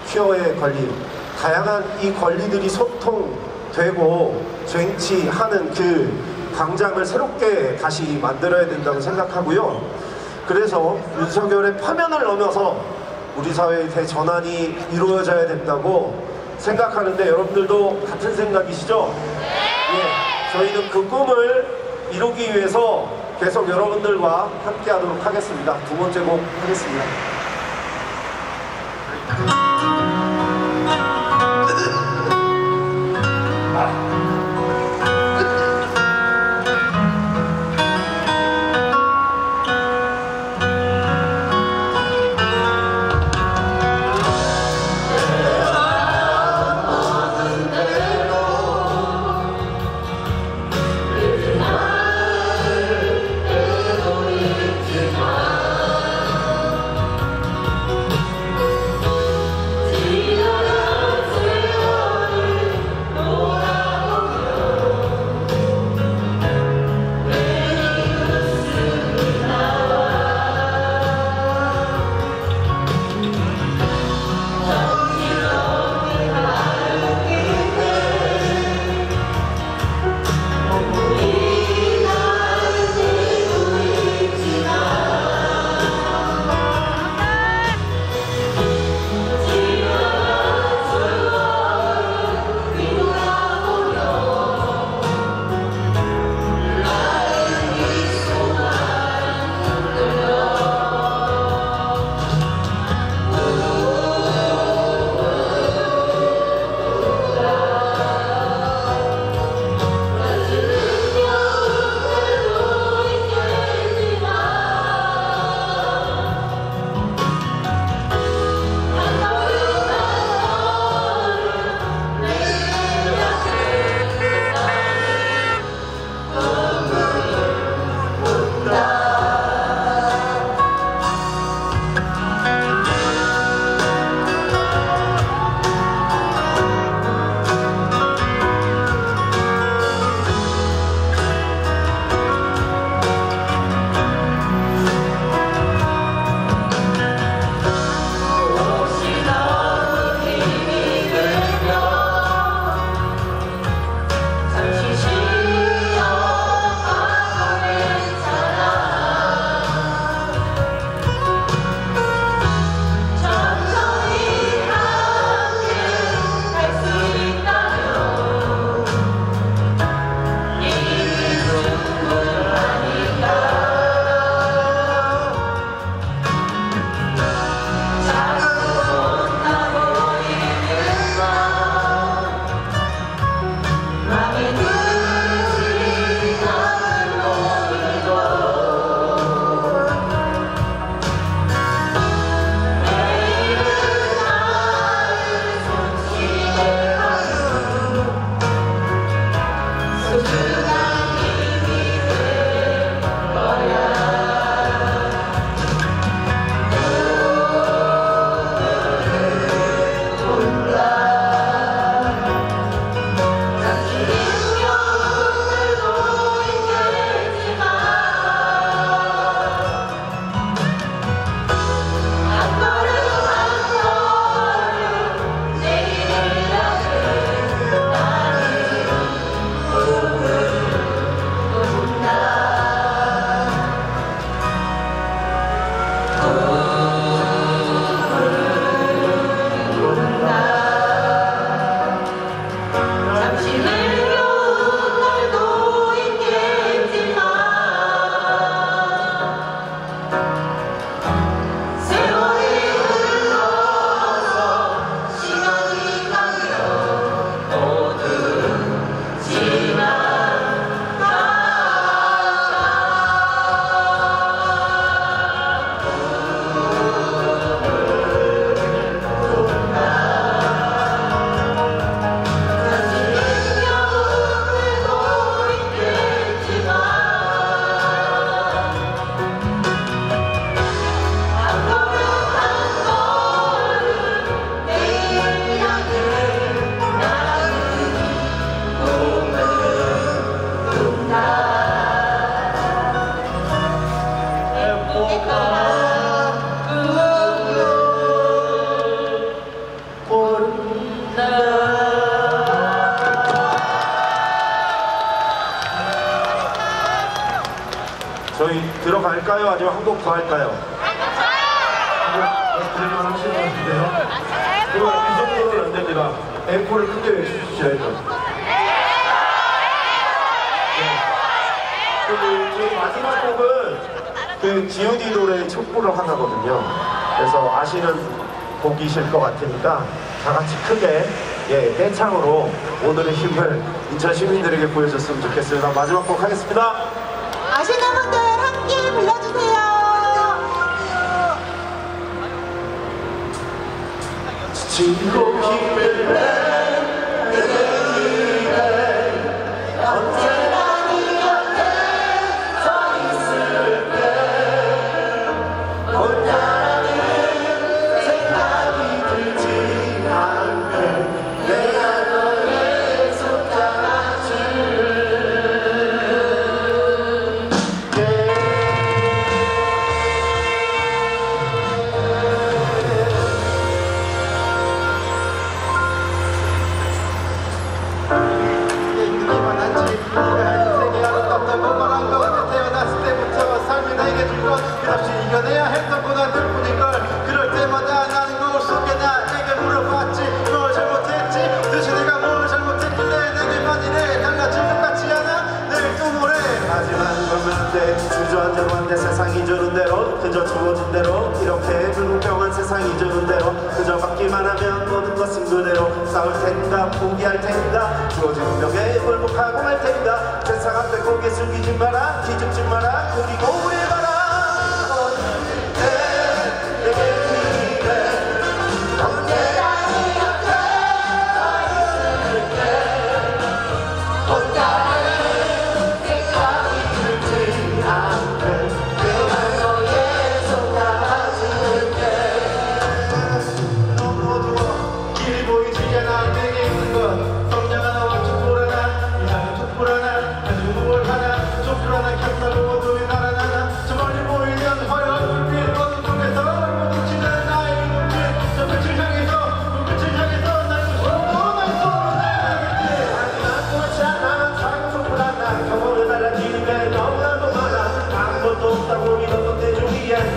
[SPEAKER 11] 퀴어의 권리, 다양한 이 권리들이 소통되고 쟁취하는 그 광장을 새롭게 다시 만들어야 된다고 생각하고요. 그래서 윤석열의 파면을 넘어서 우리 사회의 대전환이 이루어져야 된다고 생각하는데 여러분들도 같은 생각이시죠? 예, 저희는 그 꿈을 이루기 위해서 계속 여러분들과 함께 하도록 하겠습니다. 두 번째 곡 하겠습니다. 저희 들어갈까요? 아니면 한 곡 더 할까요? 들을만 하시는 것 같은데요? 그거 이 정도는 안 됩니다. 앵콜을 크게 외쳐주셔야죠. 저희 마지막 곡은 그 G.O.D 노래의 촛불을 하나거든요. 그래서 아시는 곡이실 것 같으니까 다 같이 크게 떼창으로 오늘의 힘을 인천 시민들에게 보여줬으면 좋겠습니다. 마지막 곡 하겠습니다.
[SPEAKER 3] 아시는 분들 함께 불러주세요.
[SPEAKER 11] 지고 힘을 내 언제나 네 곁에 서 있을게 혼자라는 생각이 들지 않게 내가 너의 손 잡아줄게.
[SPEAKER 1] 끝없이 이겨내야 했던 고난들 뿐인걸. 그럴 때마다 나는 거울 속에 나에게 물어봤지 뭘 잘못했지 도대체 내가 뭘 잘못했길래 내게만 이래 달라질 것 같지 않아. 내일 또 모레
[SPEAKER 11] 하지만 그러면 돼 주저앉아도 안돼 세상이 주는 대로 그저 주어진 대로 이렇게 불공평한 세상이 주는 대로 그저 받기만 하면 모든 것은 그대로 싸울 텐가 포기할 텐가 주어진 운명에 굴복하고 말 텐가 세상 앞에 고개 숙이지 마라 기죽지 마라 고기고 우려봐라.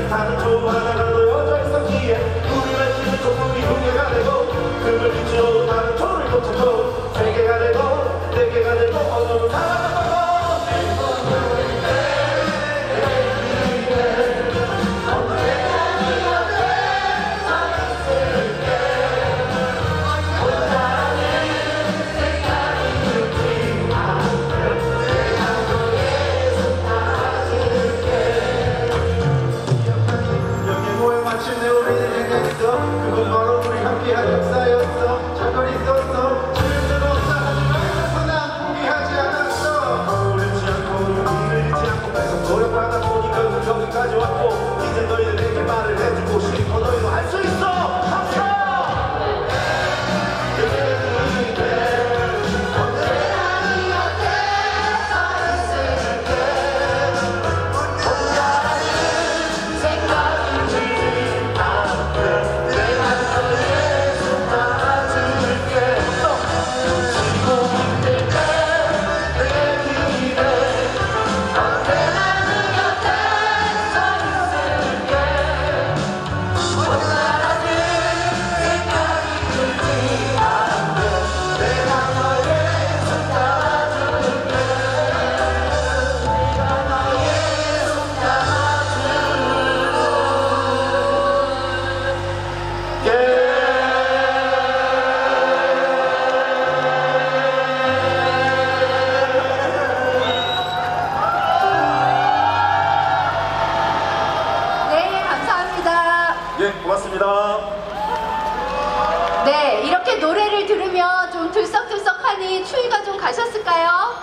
[SPEAKER 11] 다른 조 하나라도 여자 있었기에 우리를 지는 조금이 무게가 되고 그걸 비추어 다른 조를 놓쳐도 세 개가 되고 네 개가 되고 어둠을 살아가고
[SPEAKER 1] 그건 바로 우리 함께한 역사였어. 잘걸 있었어. 지금도 없어. 하지만 난 포기하지 않았어.
[SPEAKER 11] 거울을 않고 용기를 잃지 않고 계속 노력하다 보니 결국 여기까지 왔고 이제 너희들에게 말을 해주고 싶어. 너희도 할 수 있어. 합쳐. 고맙습니다.
[SPEAKER 4] 네, 이렇게 노래를 들으면 좀 들썩들썩하니 추위가 좀 가셨을까요?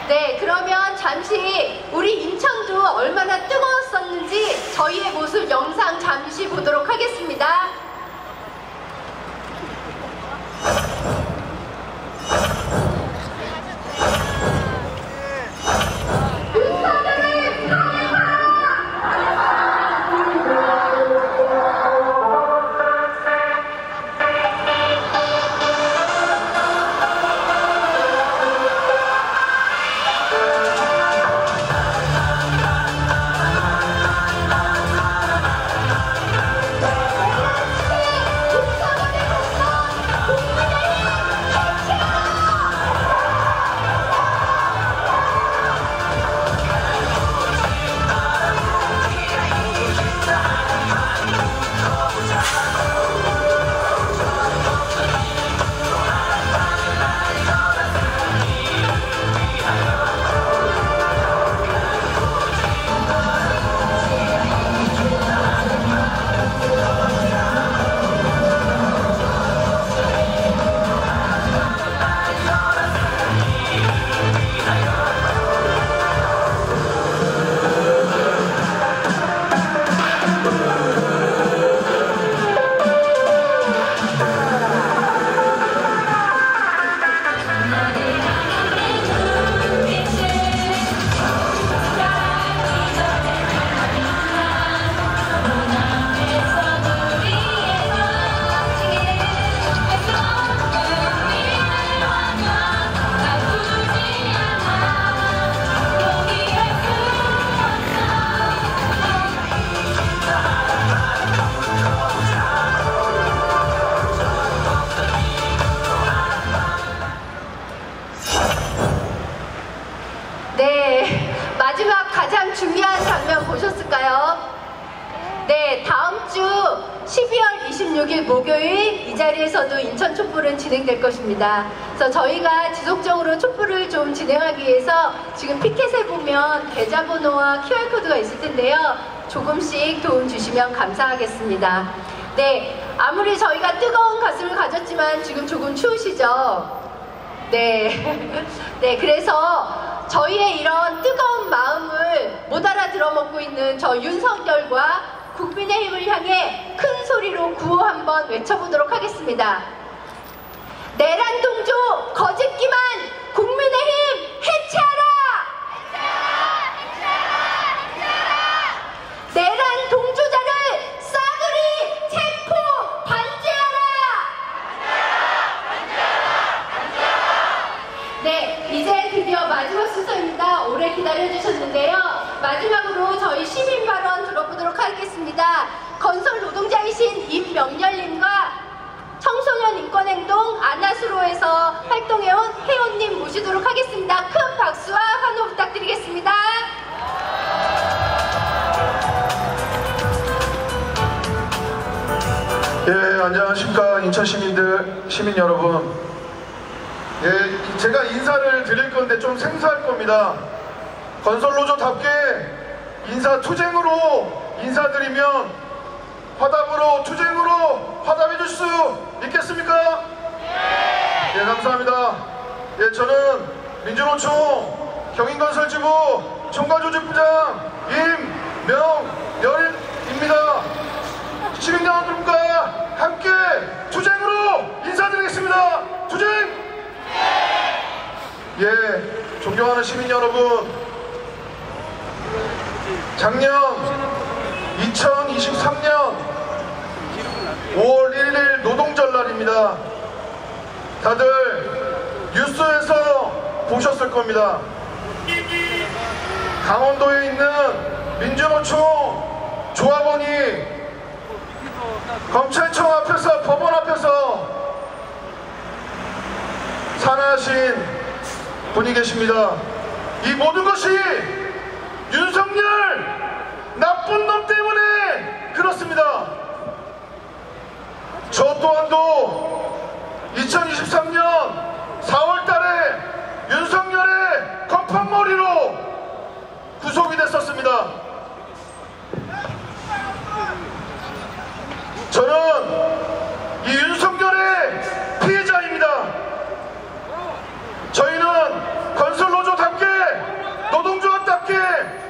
[SPEAKER 4] 네, 그러면 잠시 우리 인천도 얼마나 뜨거웠었는지 저희의 모습 영상 잠시 보도록 하겠습니다. 네, 마지막 가장 중요한 장면 보셨을까요? 네, 다음 주 12월 26일 목요일 이 자리에서도 인천 촛불은 진행될 것입니다. 그래서 저희가 지속적으로 촛불을 좀 진행하기 위해서 지금 피켓에 보면 계좌번호와 QR코드가 있을 텐데요. 조금씩 도움 주시면 감사하겠습니다. 네, 아무리 저희가 뜨거운 가슴을 가졌지만 지금 조금 추우시죠? 네, 네, 그래서 저희의 이런 뜨거운 마음을 못 알아들어 먹고 있는 저 윤석열과 국민의힘을 향해 큰 소리로 구호 한번 외쳐보도록 하겠습니다. 내란 동조 거짓기만 국민의힘 해체하라! 내란 동조자를 싸그리 체포 반제하라! 네, 이제 드디어 마지막 순서입니다. 오래 기다려주셨는데요. 마지막으로 저희 시민 발언 들어보도록 하겠습니다. 건설 노동자이신 임명렬님과 청소년 인권행동 안아수로에서 활동해온 혜원님 모시도록 하겠습니다. 큰 박수와 환호 부탁드리겠습니다.
[SPEAKER 12] 예, 안녕하십니까 인천 시민 여러분. 예, 제가 인사를 드릴 건데 좀 생소할 겁니다. 건설노조답게 인사투쟁으로 인사드리면 화답으로 투쟁으로 화답해 줄 수 있겠습니까? 예, 감사합니다. 예, 저는 민주노총 경인건설지부 총괄조직부장 임명렬입니다. 시민 여러분과 함께 투쟁으로 인사드리겠습니다. 투쟁! 예, 존경하는 시민 여러분, 작년 2023년 5월 1일 노동절 날입니다. 다들 뉴스에서 보셨을 겁니다. 강원도에 있는 민주노총 조합원이 검찰청 앞에서 법원 앞에서 산하하신 분이 계십니다. 이 모든 것이 윤석열 나쁜 놈 때문에 그렇습니다. 저 또한도 2023년 4월 달에 윤석열의 건판머리로 구속이 됐었습니다. 저는 이 윤석열의 피해자입니다. 저희는 건설노조답게 노동조합답게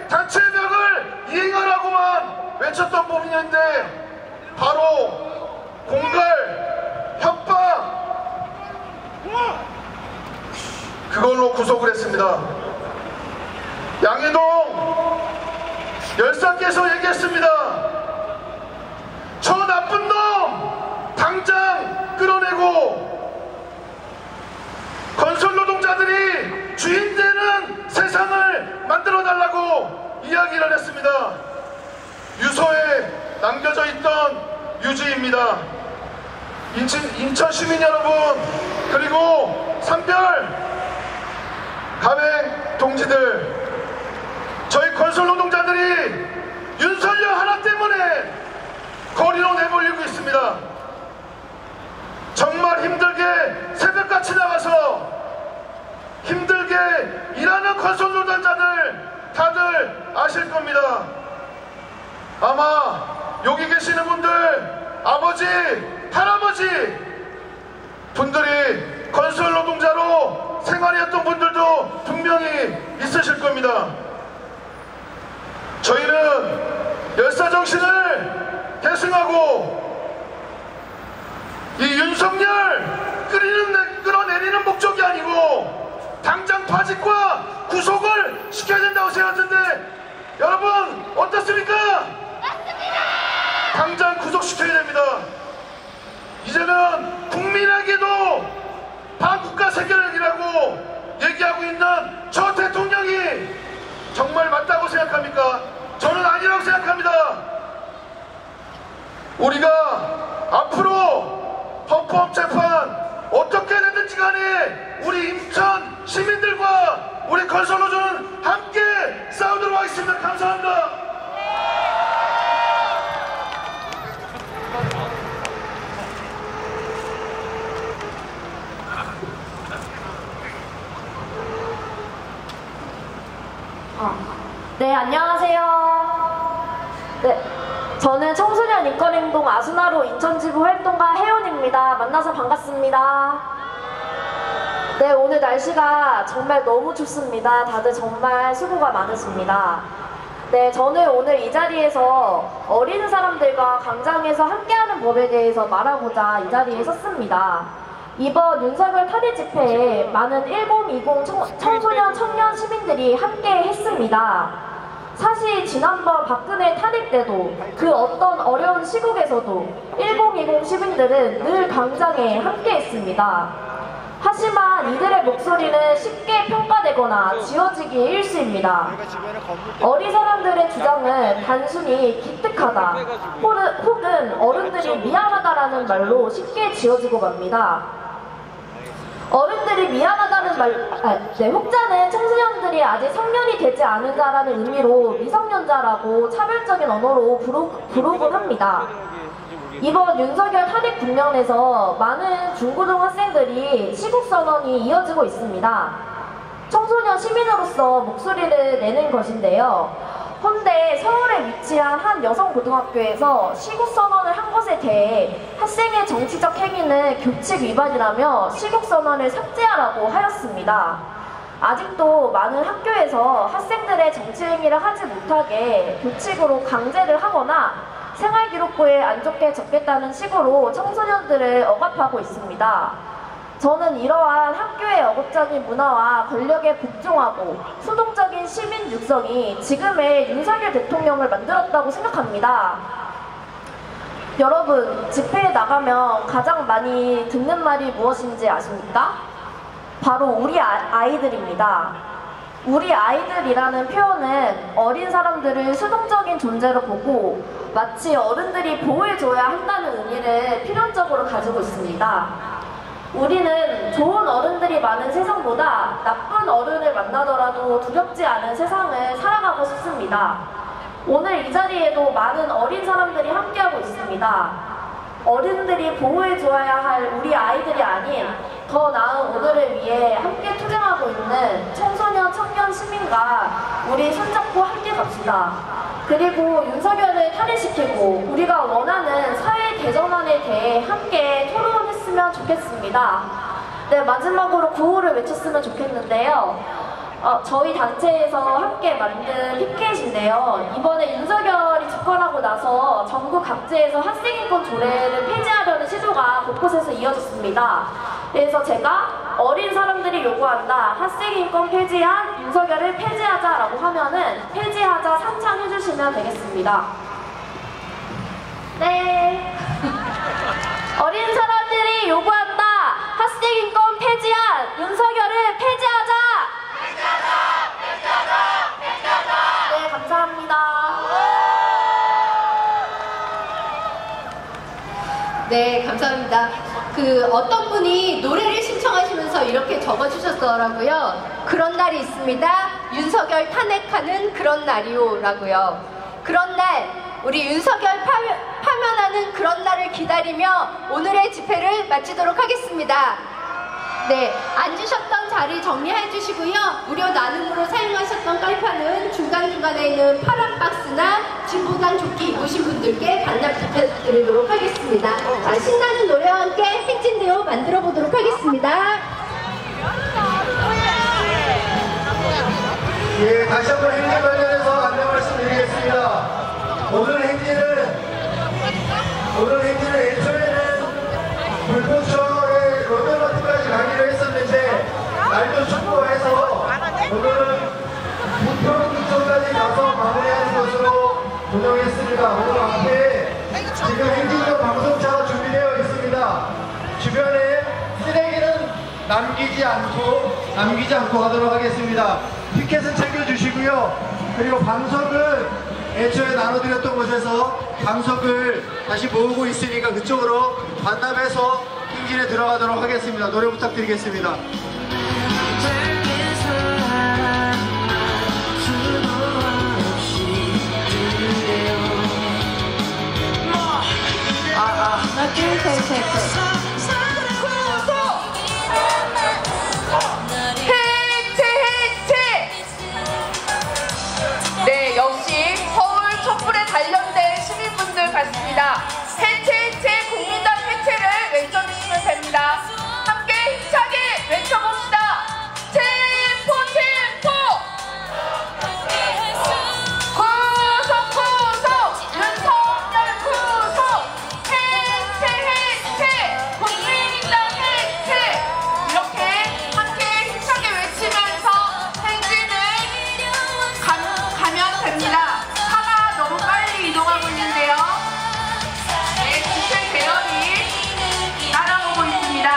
[SPEAKER 12] 단체명을 이행하라고만 외쳤던 부분인데 바로 공갈, 협박 그걸로 구속을 했습니다. 양해동 열사께서 얘기했습니다. 저 나쁜 놈 당장 끌어내고 건설노동자들이 주인되는 세상을 만들어달라고 이야기를 했습니다. 유서에 남겨져 있던 유지입니다. 인천 시민 여러분, 그리고 산별 가맹 동지들, 저희 건설노동자들이 윤석열 하나 때문에 거리로 내몰리고 있습니다. 정말 힘들게 새벽같이 나가서 힘들게 일하는 건설노동자들 다들 아실 겁니다. 아마 여기 계시는 분들 아버지, 할아버지 분들이 건설노동자로 생활했던 분들도 분명히 있으실 겁니다. 저희는 열사정신을 계승하고 이 윤석열 끌어내리는 목적이 아니고 당장 파직과 구속을 시켜야 된다고 생각하는데 여러분 어떻습니까? 맞습니다. 당장 구속시켜야 됩니다. 이제는 국민에게도 반국가 세계력이라고 얘기하고 있는 저 대통령이 정말 맞다고 생각합니까? 저는 아니라고 생각합니다. 우리가 앞으로 헌법재판 어떻게 되든지 간에 우리 인천 시민들과 우리 건설노조는 함께 싸우도록 하겠습니다. 감사합니다.
[SPEAKER 13] 네, 안녕하세요. 네, 저는 청소년 인권행동 아수나로 인천지부 활동가 혜연입니다. 만나서 반갑습니다. 네, 오늘 날씨가 정말 너무 춥습니다. 다들 정말 수고가 많으십니다. 네, 저는 오늘 이 자리에서 어린 사람들과 광장에서 함께하는 법에 대해서 말하고자 이 자리에 섰습니다. 이번 윤석열 탄핵 집회에 많은 1020 청소년 청년 시민들이 함께 했습니다. 사실 지난번 박근혜 탄핵 때도 그 어떤 어려운 시국에서도 1020 시민들은 늘 광장에 함께 했습니다. 하지만 이들의 목소리는 쉽게 평가되거나 지워지기 일쑤입니다. 어린 사람들의 주장은 단순히 기특하다 혹은 어른들이 미안하다라는 말로 쉽게 지워지고 맙니다. 어른들이 미안하다는 혹자는 청소년들이 아직 성년이 되지 않은 자라는 의미로 미성년자라고 차별적인 언어로 부르곤 합니다. 이번 윤석열 탄핵 국면에서 많은 중고등학생들이 시국선언이 이어지고 있습니다. 청소년 시민으로서 목소리를 내는 것인데요. 헌데 서울에 위치한 한 여성고등학교에서 시국선언을 한 것에 대해 학생의 정치적 행위는 교칙 위반이라며 시국선언을 삭제하라고 하였습니다. 아직도 많은 학교에서 학생들의 정치 행위를 하지 못하게 교칙으로 강제를 하거나 생활기록부에 안 좋게 적겠다는 식으로 청소년들을 억압하고 있습니다. 저는 이러한 학교의 억압적인 문화와 권력에 복종하고 수동적인 시민 육성이 지금의 윤석열 대통령을 만들었다고 생각합니다. 여러분, 집회에 나가면 가장 많이 듣는 말이 무엇인지 아십니까? 바로 우리 아이들입니다. 우리 아이들이라는 표현은 어린 사람들을 수동적인 존재로 보고 마치 어른들이 보호해줘야 한다는 의미를 필연적으로 가지고 있습니다. 우리는 좋은 어른들이 많은 세상보다 나쁜 어른을 만나더라도 두렵지 않은 세상을 살아가고 싶습니다. 오늘 이 자리에도 많은 어린 사람들이 함께하고 있습니다. 어른들이 보호해줘야 할 우리 아이들이 아닌 더 나은 오늘을 위해 함께 투쟁하고 있는 청소년, 청년 시민과 우리 손잡고 함께 갑시다. 그리고 윤석열을 탄핵시키고 우리가 원하는 사회 개선안에 대해 함께 토론했으면 좋겠습니다. 네, 마지막으로 구호를 외쳤으면 좋겠는데요. 저희 단체에서 함께 만든 피켓인데요. 이번에 윤석열이 집권하고 나서 전국 각지에서 학생인권 조례를 폐지하려는 시도가 곳곳에서 이어졌습니다. 그래서 제가 어린 사람들이 요구한다, 학생인권 폐지한 윤석열을 폐지하자라고 하면은 폐지하자 상창해주시면 되겠습니다. 네. 어린 사람들이 요구한다, 학생인권 폐지한 윤석열을 폐지하자! 네, 감사합니다.
[SPEAKER 4] 네, 감사합니다. 어떤 분이 노래를 신청하시면서 이렇게 적어주셨더라고요. 그런 날이 있습니다. 윤석열 탄핵하는 그런 날이요 라고요. 그런 날, 우리 윤석열 파면하는 그런 날을 기다리며 오늘의 집회를 마치도록 하겠습니다. 네, 앉으셨던 자리 정리해 주시고요. 무료 나눔으로 사용하셨던 깔판은 중간중간에 있는 파란 박스나 진보단 조끼 입으신 분들께 반납 부탁드리도록 하겠습니다. 자, 신나는 노래와 함께 행진대로 만들어 보도록 하겠습니다.
[SPEAKER 1] 예, 다시 한번 행진 관련해서 안내 말씀드리겠습니다. 오늘 행진은 애초에는 불포천의 롯데마트까지 가기로 했었는데 날도 춥고 해서 오늘은 부평구청까지 가서 마무리하는 것으로 조정했습니다. 오늘 앞에 지금 행진용 방송차가 준비되어 있습니다. 주변에 쓰레기는 남기지 않고 가도록 하겠습니다. 피켓은 챙겨주시고요. 그리고 방석은 애초에 나눠드렸던 곳에서 방석을 다시 모으고 있으니까 그쪽으로 반납해서 행진에 들어가도록 하겠습니다. 노래 부탁드리겠습니다.
[SPEAKER 14] 관련된 시민분들 같습니다. 해체 국민당 해체를 외쳐주시면 됩니다. 함께 힘차게 외쳐봅시다. 체포 구속 윤석열 구속 해체 국민당 해체 이렇게 함께 힘차게 외치면서 행진을 가면 됩니다. 차가 너무 빨리 이동하고 있는데요. 네, 국회 대열이 따라오고 있습니다.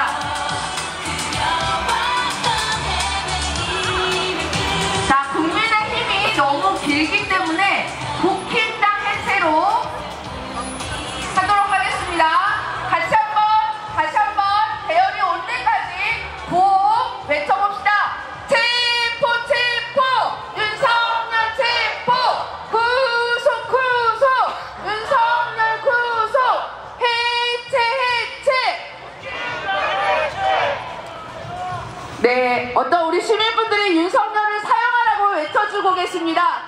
[SPEAKER 14] 자, 국민의힘이 너무 길기 때문에 국힘당 해체로 하도록 하겠습니다. 다시 한번 대열이 올 때까지 구호 외쳐봅시다. 체포 윤석열 체포 구속 윤석열 구속 해체. 네, 어떤 우리 시민분들이 윤석열을 사용하라고 외쳐주고 계십니다.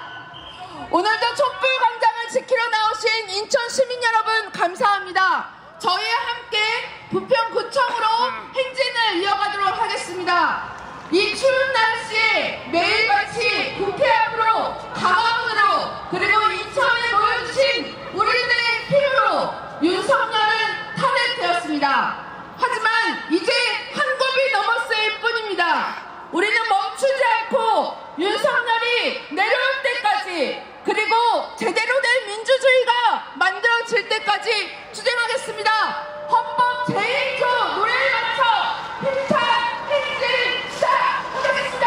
[SPEAKER 14] 오늘도 촛불광장을 지키러 나오신 인천 시민 여러분 감사합니다. 저희와 함께 부평구청으로 행진을 이어가도록 하겠습니다. 이 추운 날씨에 매일같이 국회 앞으로 강화문으로 그리고 인천에 모여주신 우리들의 힘으로 윤석열은 탄핵되었습니다. 하지만 이제 한 곱이 넘었을 뿐입니다. 우리는 멈추지 않고 윤석열이 내려올 때까지 그리고 제대로 된 민주주의가 만들어질 때까지 투쟁하겠습니다. 헌법 제1조 노래를 맞춰 힘찬 행진 시작하겠습니다.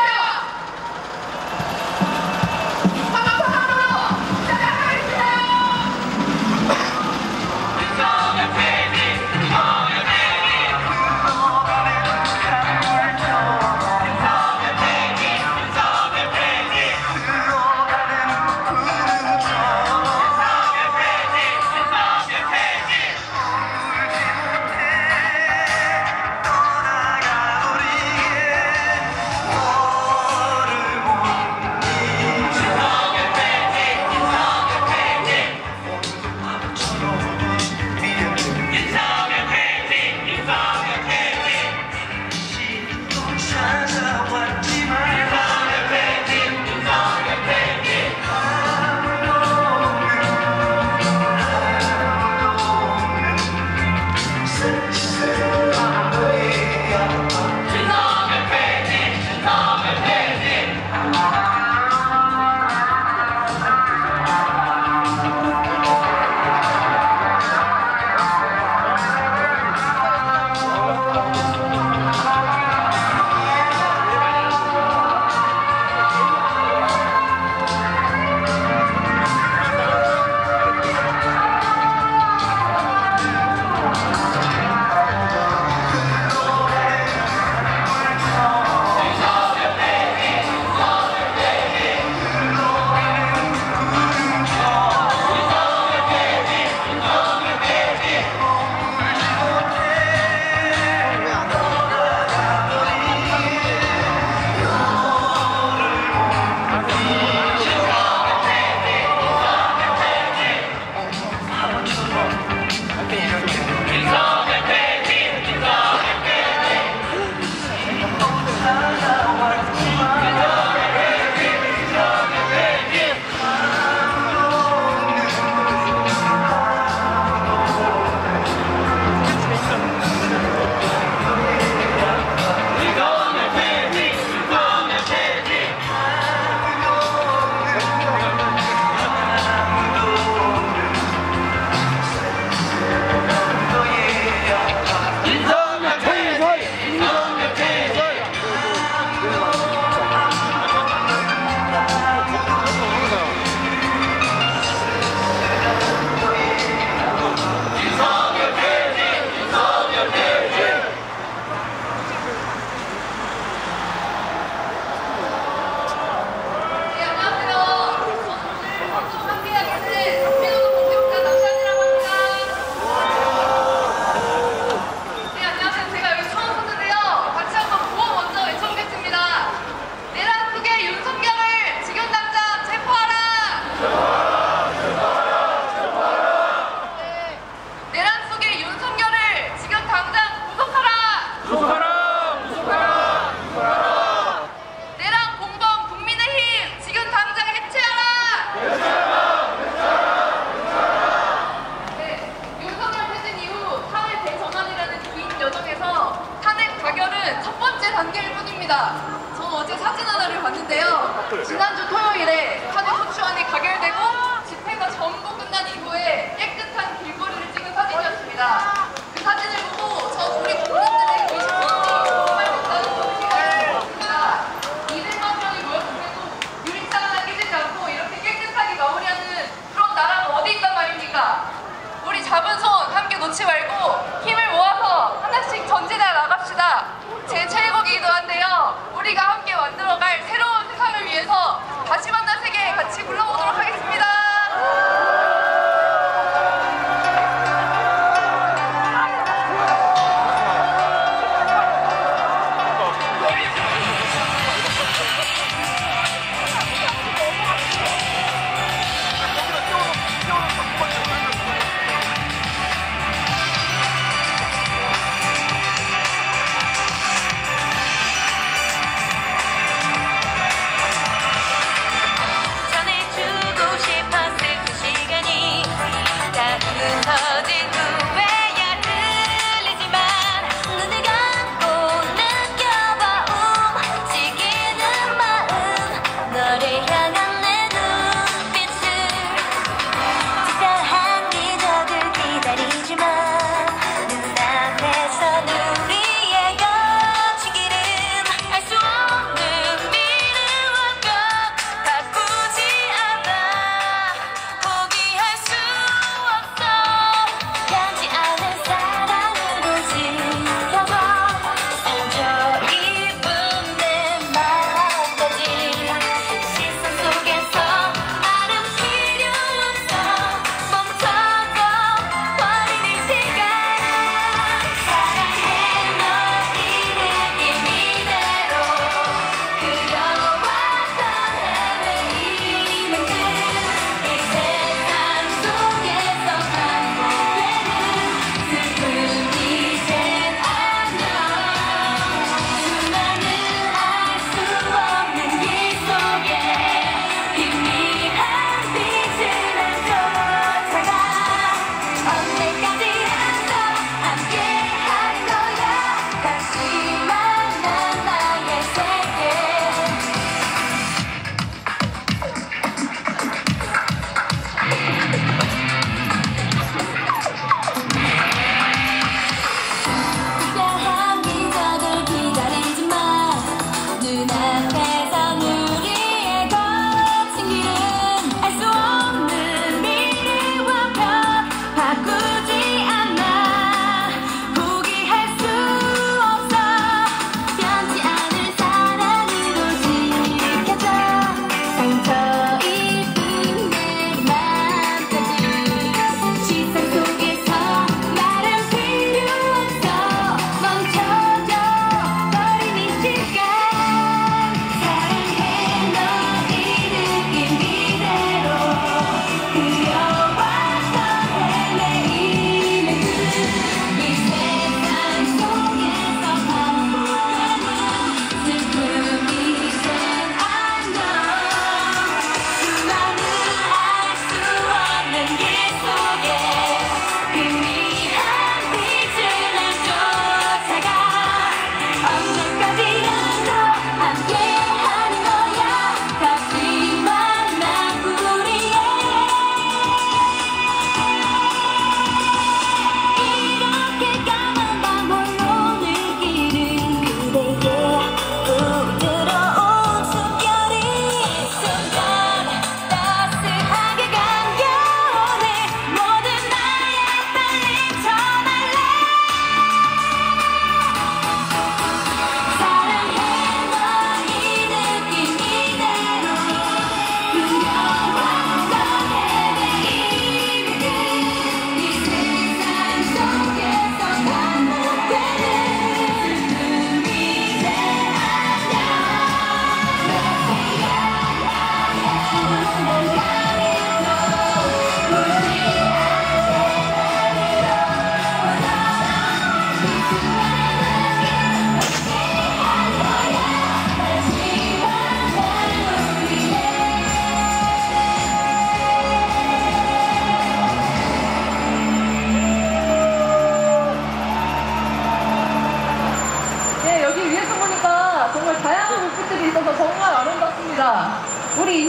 [SPEAKER 15] 토요일에 탄핵 소추안이 가결되고 집회가 전부 끝난 이후에 깨끗한 길거리를 찍은 사진이었습니다. 그 사진을 보고 전 우리 국민들의 의식이 정말 못하는 소식을 알았습니다. 200만 명이 모였음에도 유리창 하나 깨지지 않고 이렇게 깨끗하게 마무리하는 그런 나라가 어디 있단 말입니까? 우리 잡은 손 함께 놓지 말고 힘을 모아서 하나씩 전진해 나갑시다. 제 최애곡이기도 한데요. 우리가 함께 만들어갈 새로운 세상을 위해서 다시 만난 세계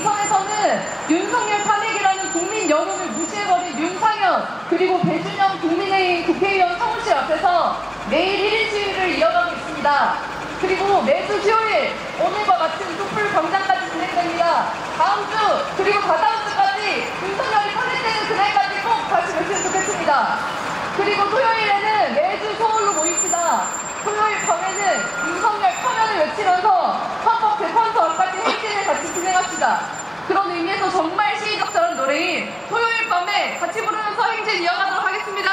[SPEAKER 16] 경선에서는 윤석열 탄핵이라는 국민 여론을 무시해버린 윤상현 그리고 배준영 국민의힘 국회의원 사무실 앞에서 매일 1인 시위를 이어가고 있습니다. 그리고 매주 수요일 오늘과 같은 촛불 광장까지 진행됩니다. 다음 주 그리고 다다음 주까지 윤석열이 탄핵되는 그날까지 꼭 다시 외치면 좋겠습니다. 그리고 토요일에는 매주 서울로 모입시다. 토요일 밤에는 윤석열 파면을 외치면서 헌법재판소 앞까지 행진을 같이 진행합시다. 그런 의미에서 정말 시의적절한 노래인 토요일 밤에 같이 부르면서 행진 이어가도록 하겠습니다.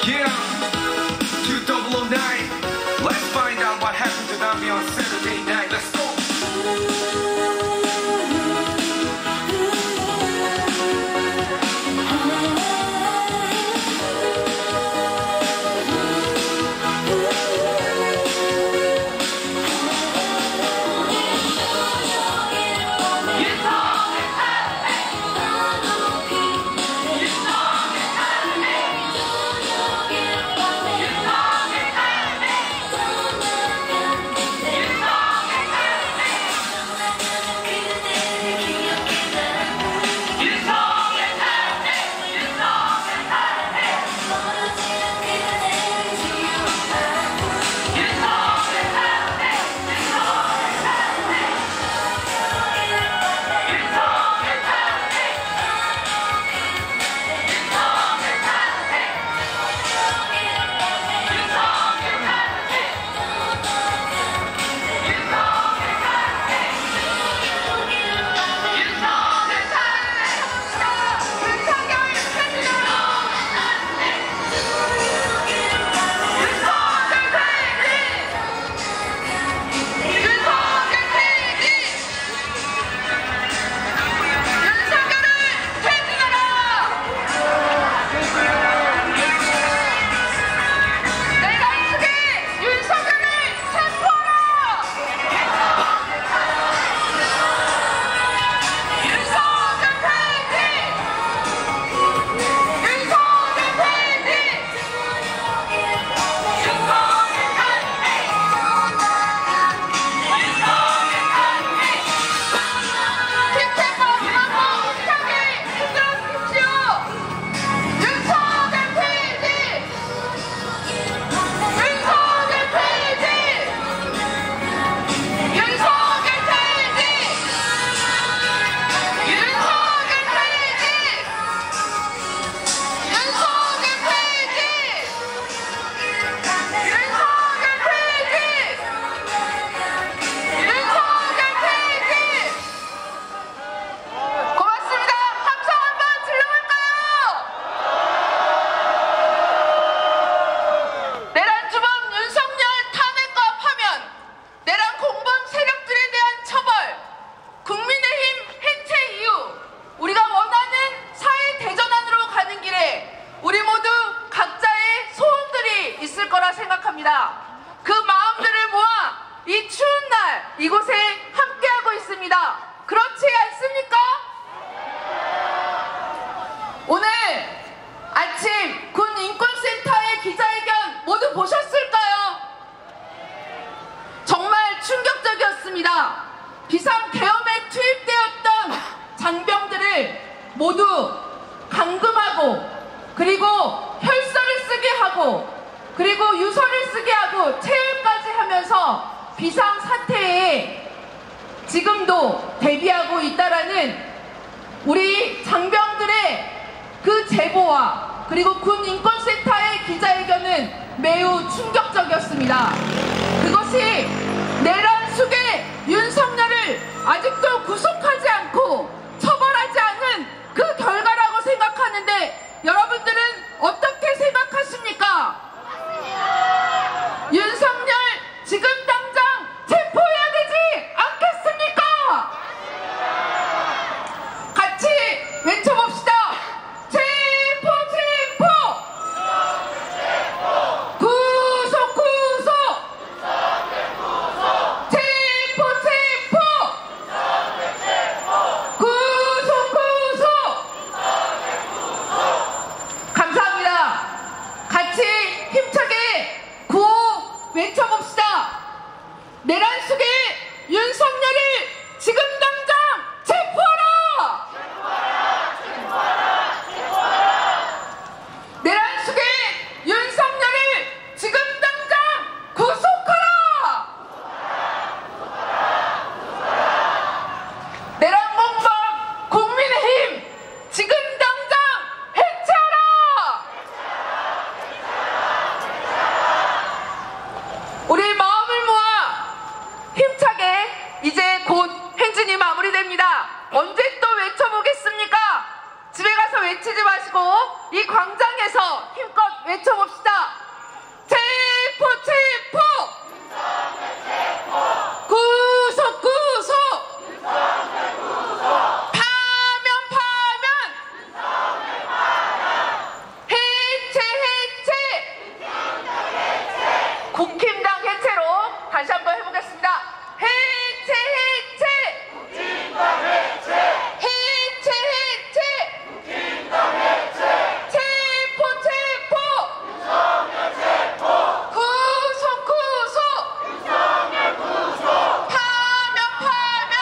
[SPEAKER 17] Yeah, 2009. Let's find out what happened to Nami on Saturday night. Let's go.
[SPEAKER 14] 그 마음들을 모아 이 추운 날 이곳에 함께하고 있습니다. 그렇지 않습니까? 오늘 아침 군 인권센터의 기자회견 모두 보셨을까요? 정말 충격적이었습니다. 비상계엄에 투입되었던 장병들을 모두 감금하고 그리고 혈서를 쓰게 하고 그리고 유서를 쓰게 하고 체육까지 하면서 비상사태에 지금도 대비하고 있다라는 우리 장병들의 그 제보와 그리고 군 인권센터의 기자회견은 매우 충격적이었습니다. 그것이 내란 숙의 윤석열을 아직도 구속하지 않고 처벌하지 않은 그 결과라고 생각하는데 여러분들은 어떻게 생각하십니까? 윤석열 지금 당장 체포해야 되지 않겠습니까? 같이 외쳐봅시다. 체포 체포 구속 구속 체포 체포 마무리됩니다. 언제 또 외쳐보겠습니까? 집에 가서 외치지 마시고 이 광장에서 힘껏 외쳐봅시다. 체포 체포! 구속 구속! 파면 파면! 해체 해체! 국힘당 해체로 다시 한번 해보겠습니다. 해체 해체! 해체 해체! 체포 체포! 구속 구속! 파면 파면!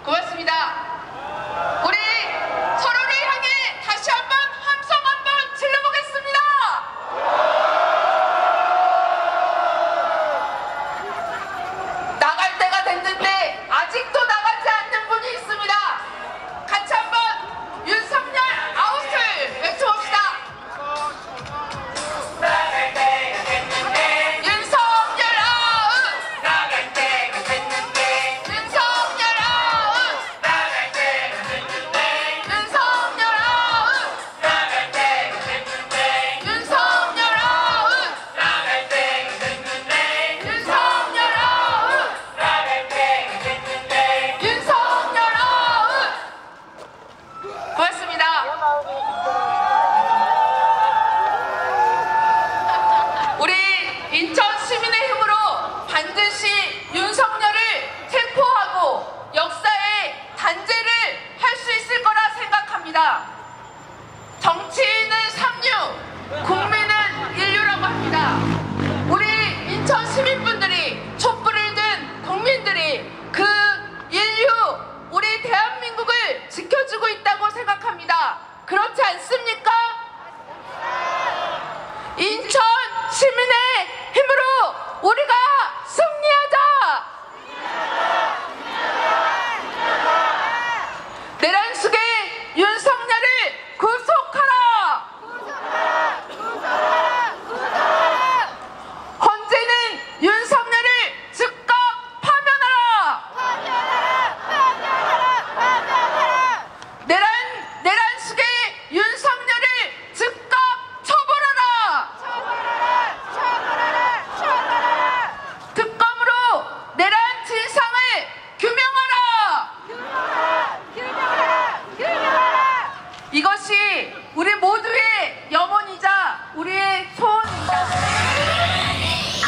[SPEAKER 14] 고맙습니다. 우리 서로를 향해 다시 한번 함성 한번 질러보겠습니다. 나갈 때가 됐는데 아직도 나가지 않는 분이 있습니다. 같이 한번 윤석열 아웃을 외쳐봅시다. 나갈 때가 됐는데 윤석열 아웃! 나갈 때가 됐는데 윤석열 아웃! 나갈 때가 됐는데 윤석열 아웃! 나갈 때가 됐는데 윤석열 아웃! 나갈 때가 됐는데 윤석열 아웃! 나갈 때가 됐는데 윤석열 아웃! 고맙습니다. 우리 인천 시민의 힘으로 반드시 윤석열을 체포하고 역사의 단죄를 할 수 있을 거라 생각합니다. 정치인은 삼류, 국민은 인류라고 합니다. 우리 인천 시민분들이, 촛불을 든 국민들이 그 인류, 우리 대한민국을 지켜주고 있다고 생각합니다. 그렇지 않습니까? 인천 시민의 힘으로 우리가 승리하자! 내란숙의 윤석열을 구속하라! 헌재는 윤석열을 즉각 파면하라! 내란숙의 윤석열을 즉각 처벌하라! 특검으로 내란 진상을 규명하라! 이것이 우리 모두의 염원이자 우리의 소원입니다.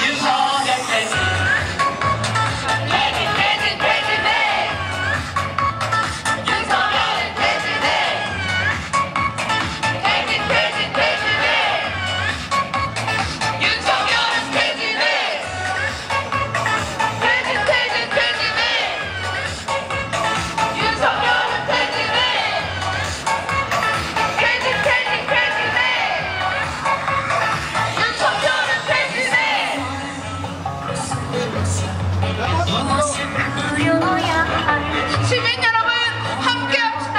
[SPEAKER 14] 윤석열 퇴진! 퇴진 퇴진 퇴진해! 윤석열 퇴진해! 퇴진 퇴진 퇴진해! 윤석열 퇴진해! 퇴진 퇴진 퇴진해! 윤석열 퇴진해! 퇴진 퇴진 퇴진해! 윤석열 퇴진해! 시민 여러분 함께합시다.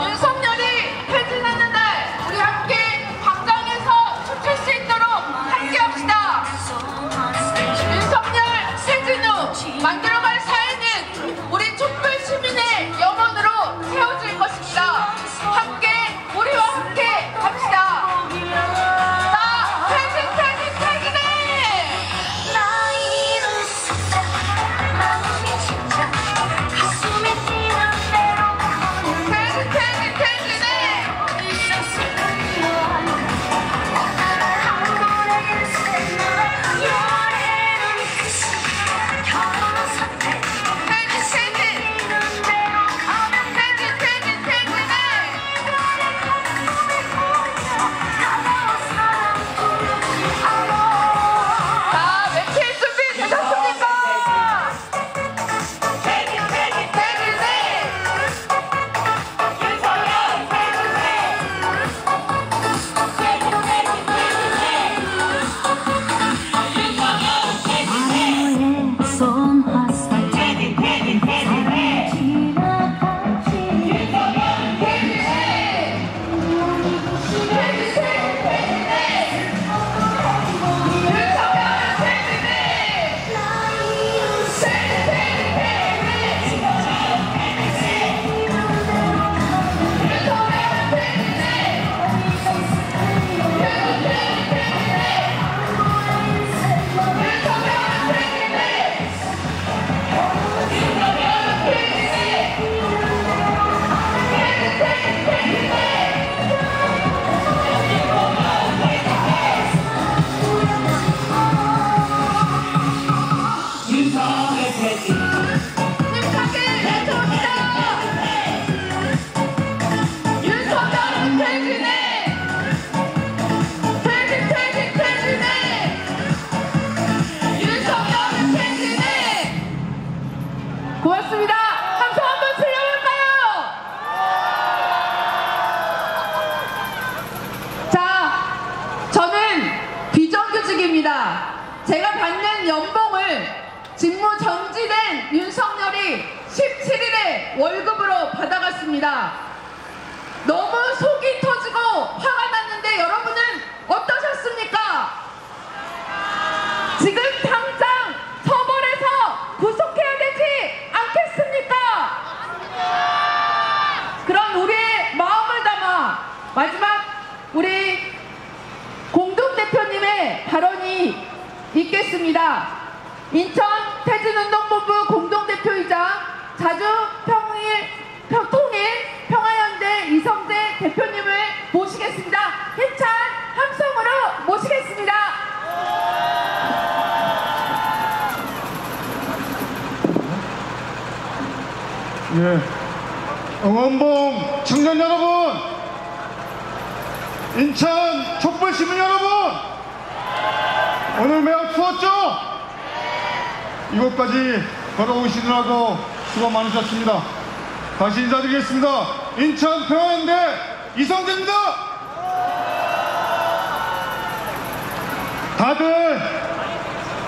[SPEAKER 14] 윤석열이 퇴진하는 날 우리 함께 광장에서 춤출 수 있도록 함께합시다. 윤석열 퇴진 후 만들어갈 사회는 우리 촛불 시민의 염원으로 세워질 것입니다. 함께 우리와 함께 갑시다. 나 퇴진 퇴진 퇴진해! 힘차게 외쳐봅시다. 윤석열은 퇴진해. 퇴진해. 윤석열은 퇴진해. 고맙습니다. 함성 한번 치러볼까요? 자, 저는 비정규직입니다. 제가 받는 연봉을 직무 정지된 윤석열이 17일에 월급으로 받아갔습니다. 너무 속이 터지고 화가 났는데 여러분은 어떠셨습니까? 지금 당장 처벌해서 구속해야 되지 않겠습니까? 그럼 우리의 마음을 담아 마지막 우리 공동대표님의 발언이 있겠습니다. 인천 퇴진운동본부 공동대표이자 자주 통일 평화연대 이성재 대표님을 모시겠습니다. 힘찬 함성으로 모시겠습니다.
[SPEAKER 12] 예, 응원봉 청년 여러분, 인천 촛불 시민 여러분, 오늘 매우 추웠죠? 이곳까지 걸어오시느라고 수고 많으셨습니다. 다시 인사드리겠습니다. 인천 평화연대 이성재입니다. 다들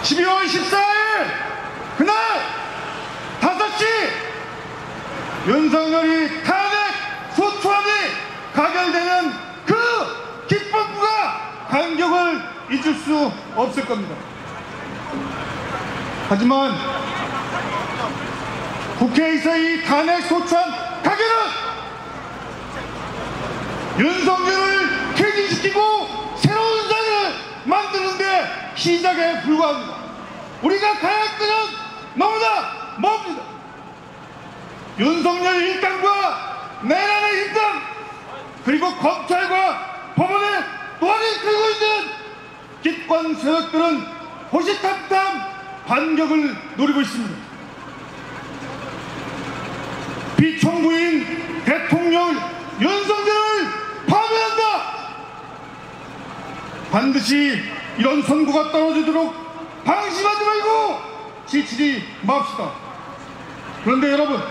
[SPEAKER 12] 12월 14일 그날 5시 윤석열이 탄핵 소추안이 가결되는 그 기쁨과 감격을 잊을 수 없을 겁니다. 하지만 국회에서 이 탄핵 소추안 가결은 윤석열을 퇴진시키고 새로운 사회를 만드는데 시작에 불과합니다. 우리가 가야 할 것은 너무나 멉니다. 윤석열 일당과 내란의 일당, 그리고 검찰과 법원의 노안을 들고 있는 기권 세력들은 호시탐탐 반격을 노리고 있습니다. 비청구인 대통령 윤석열을 파괴한다. 반드시 이런 선고가 떨어지도록 방심하지 말고 지치지 맙시다. 그런데 여러분,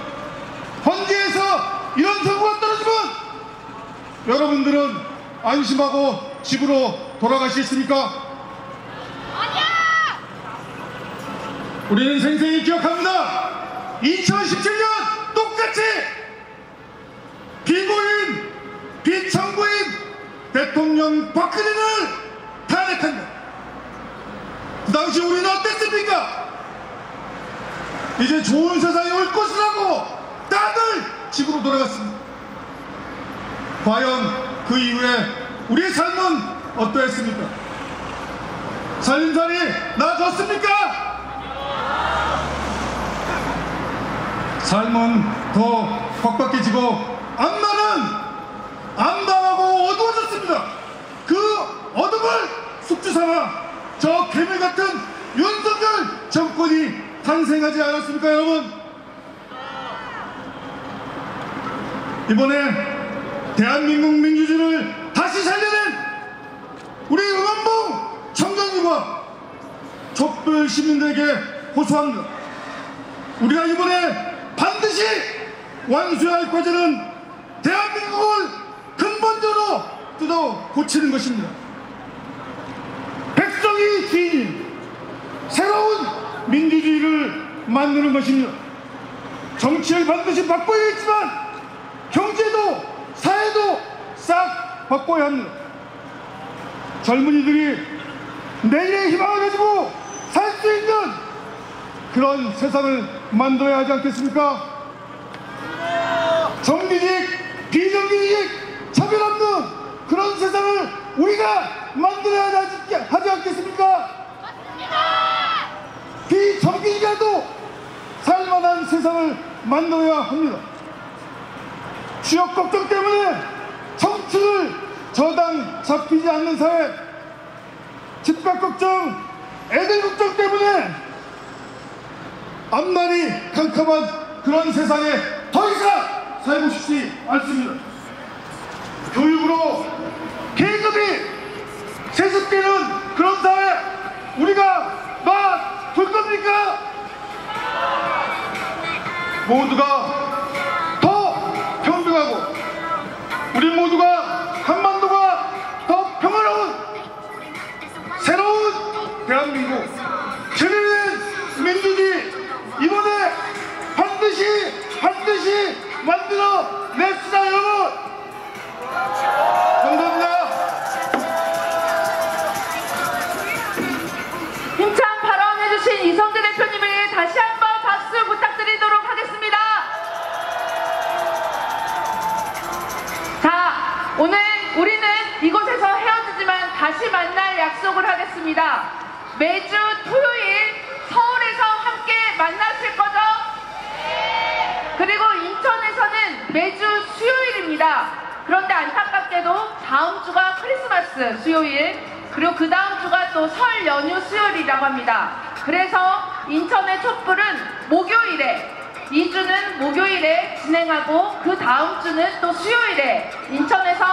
[SPEAKER 12] 헌재에서 이런 선고가 떨어지면 여러분들은 안심하고 집으로 돌아가시겠습니까? 우리는 생생히 기억합니다. 2017년 똑같이 피고인, 비청구인 대통령 박근혜를 탄핵한다. 그 당시 우리는 어땠습니까? 이제 좋은 세상이 올 것이라고 다들 집으로 돌아갔습니다. 과연 그 이후에 우리의 삶은 어떠했습니까? 살림살이 나아졌습니까? 삶은 더 퍽퍽해지고 앞날은 암담하고 어두워졌습니다. 그 어둠을 숙주삼아 저 괴물같은 윤석열 정권이 탄생하지 않았습니까, 여러분? 이번에 대한민국 민주주의를 다시 살려낸 우리 응원봉 청년들과 촛불 시민들에게 호소합니다. 우리가 이번에 반드시 완수해야 할 과제는 대한민국을 근본적으로 뜯어 고치는 것입니다. 백성이 주인인 새로운 민주주의를 만드는 것입니다. 정치를 반드시 바꿔야겠지만 경제도 사회도 싹 바꿔야 합니다. 젊은이들이 내일의 희망을 가지고 살 수 있는 그런 세상을 만들어야 하지 않겠습니까? 정규직, 비정규직 차별 없는 그런 세상을 우리가 만들어야 하지 않겠습니까? 비정규직이라도 살만한 세상을 만들어야 합니다. 취업 걱정 때문에 청춘을 저당 잡히지 않는 사회, 집값 걱정, 애들 걱정 때문에 앞날이 캄캄한 그런 세상에 더 이상 살고 싶지 않습니다. 교육으로 계급이 세습되는 그런 사회 우리가 놔둘 겁니까? 모두가 더 평등하고 우리 모두가 한반도가 더 평화로운 새로운 대한민국 제대로된 민주주의 이번에 반드시 만들어 냅시다 여러분. 감사합니다.
[SPEAKER 14] 힘찬 발언해주신 이성재 대표님을 다시 한번 박수 부탁드리도록 하겠습니다. 자, 오늘 우리는 이곳에서 헤어지지만 다시 만날 약속을 하겠습니다. 매주 토요일 서울에서 함께 만나실 거죠? 그리고 인천에서는 매주 수요일입니다. 그런데 안타깝게도 다음 주가 크리스마스 수요일, 그리고 그 다음 주가 또 설 연휴 수요일이라고 합니다. 그래서 인천의 촛불은 목요일에, 2주는 목요일에 진행하고 그 다음 주는 또 수요일에 인천에서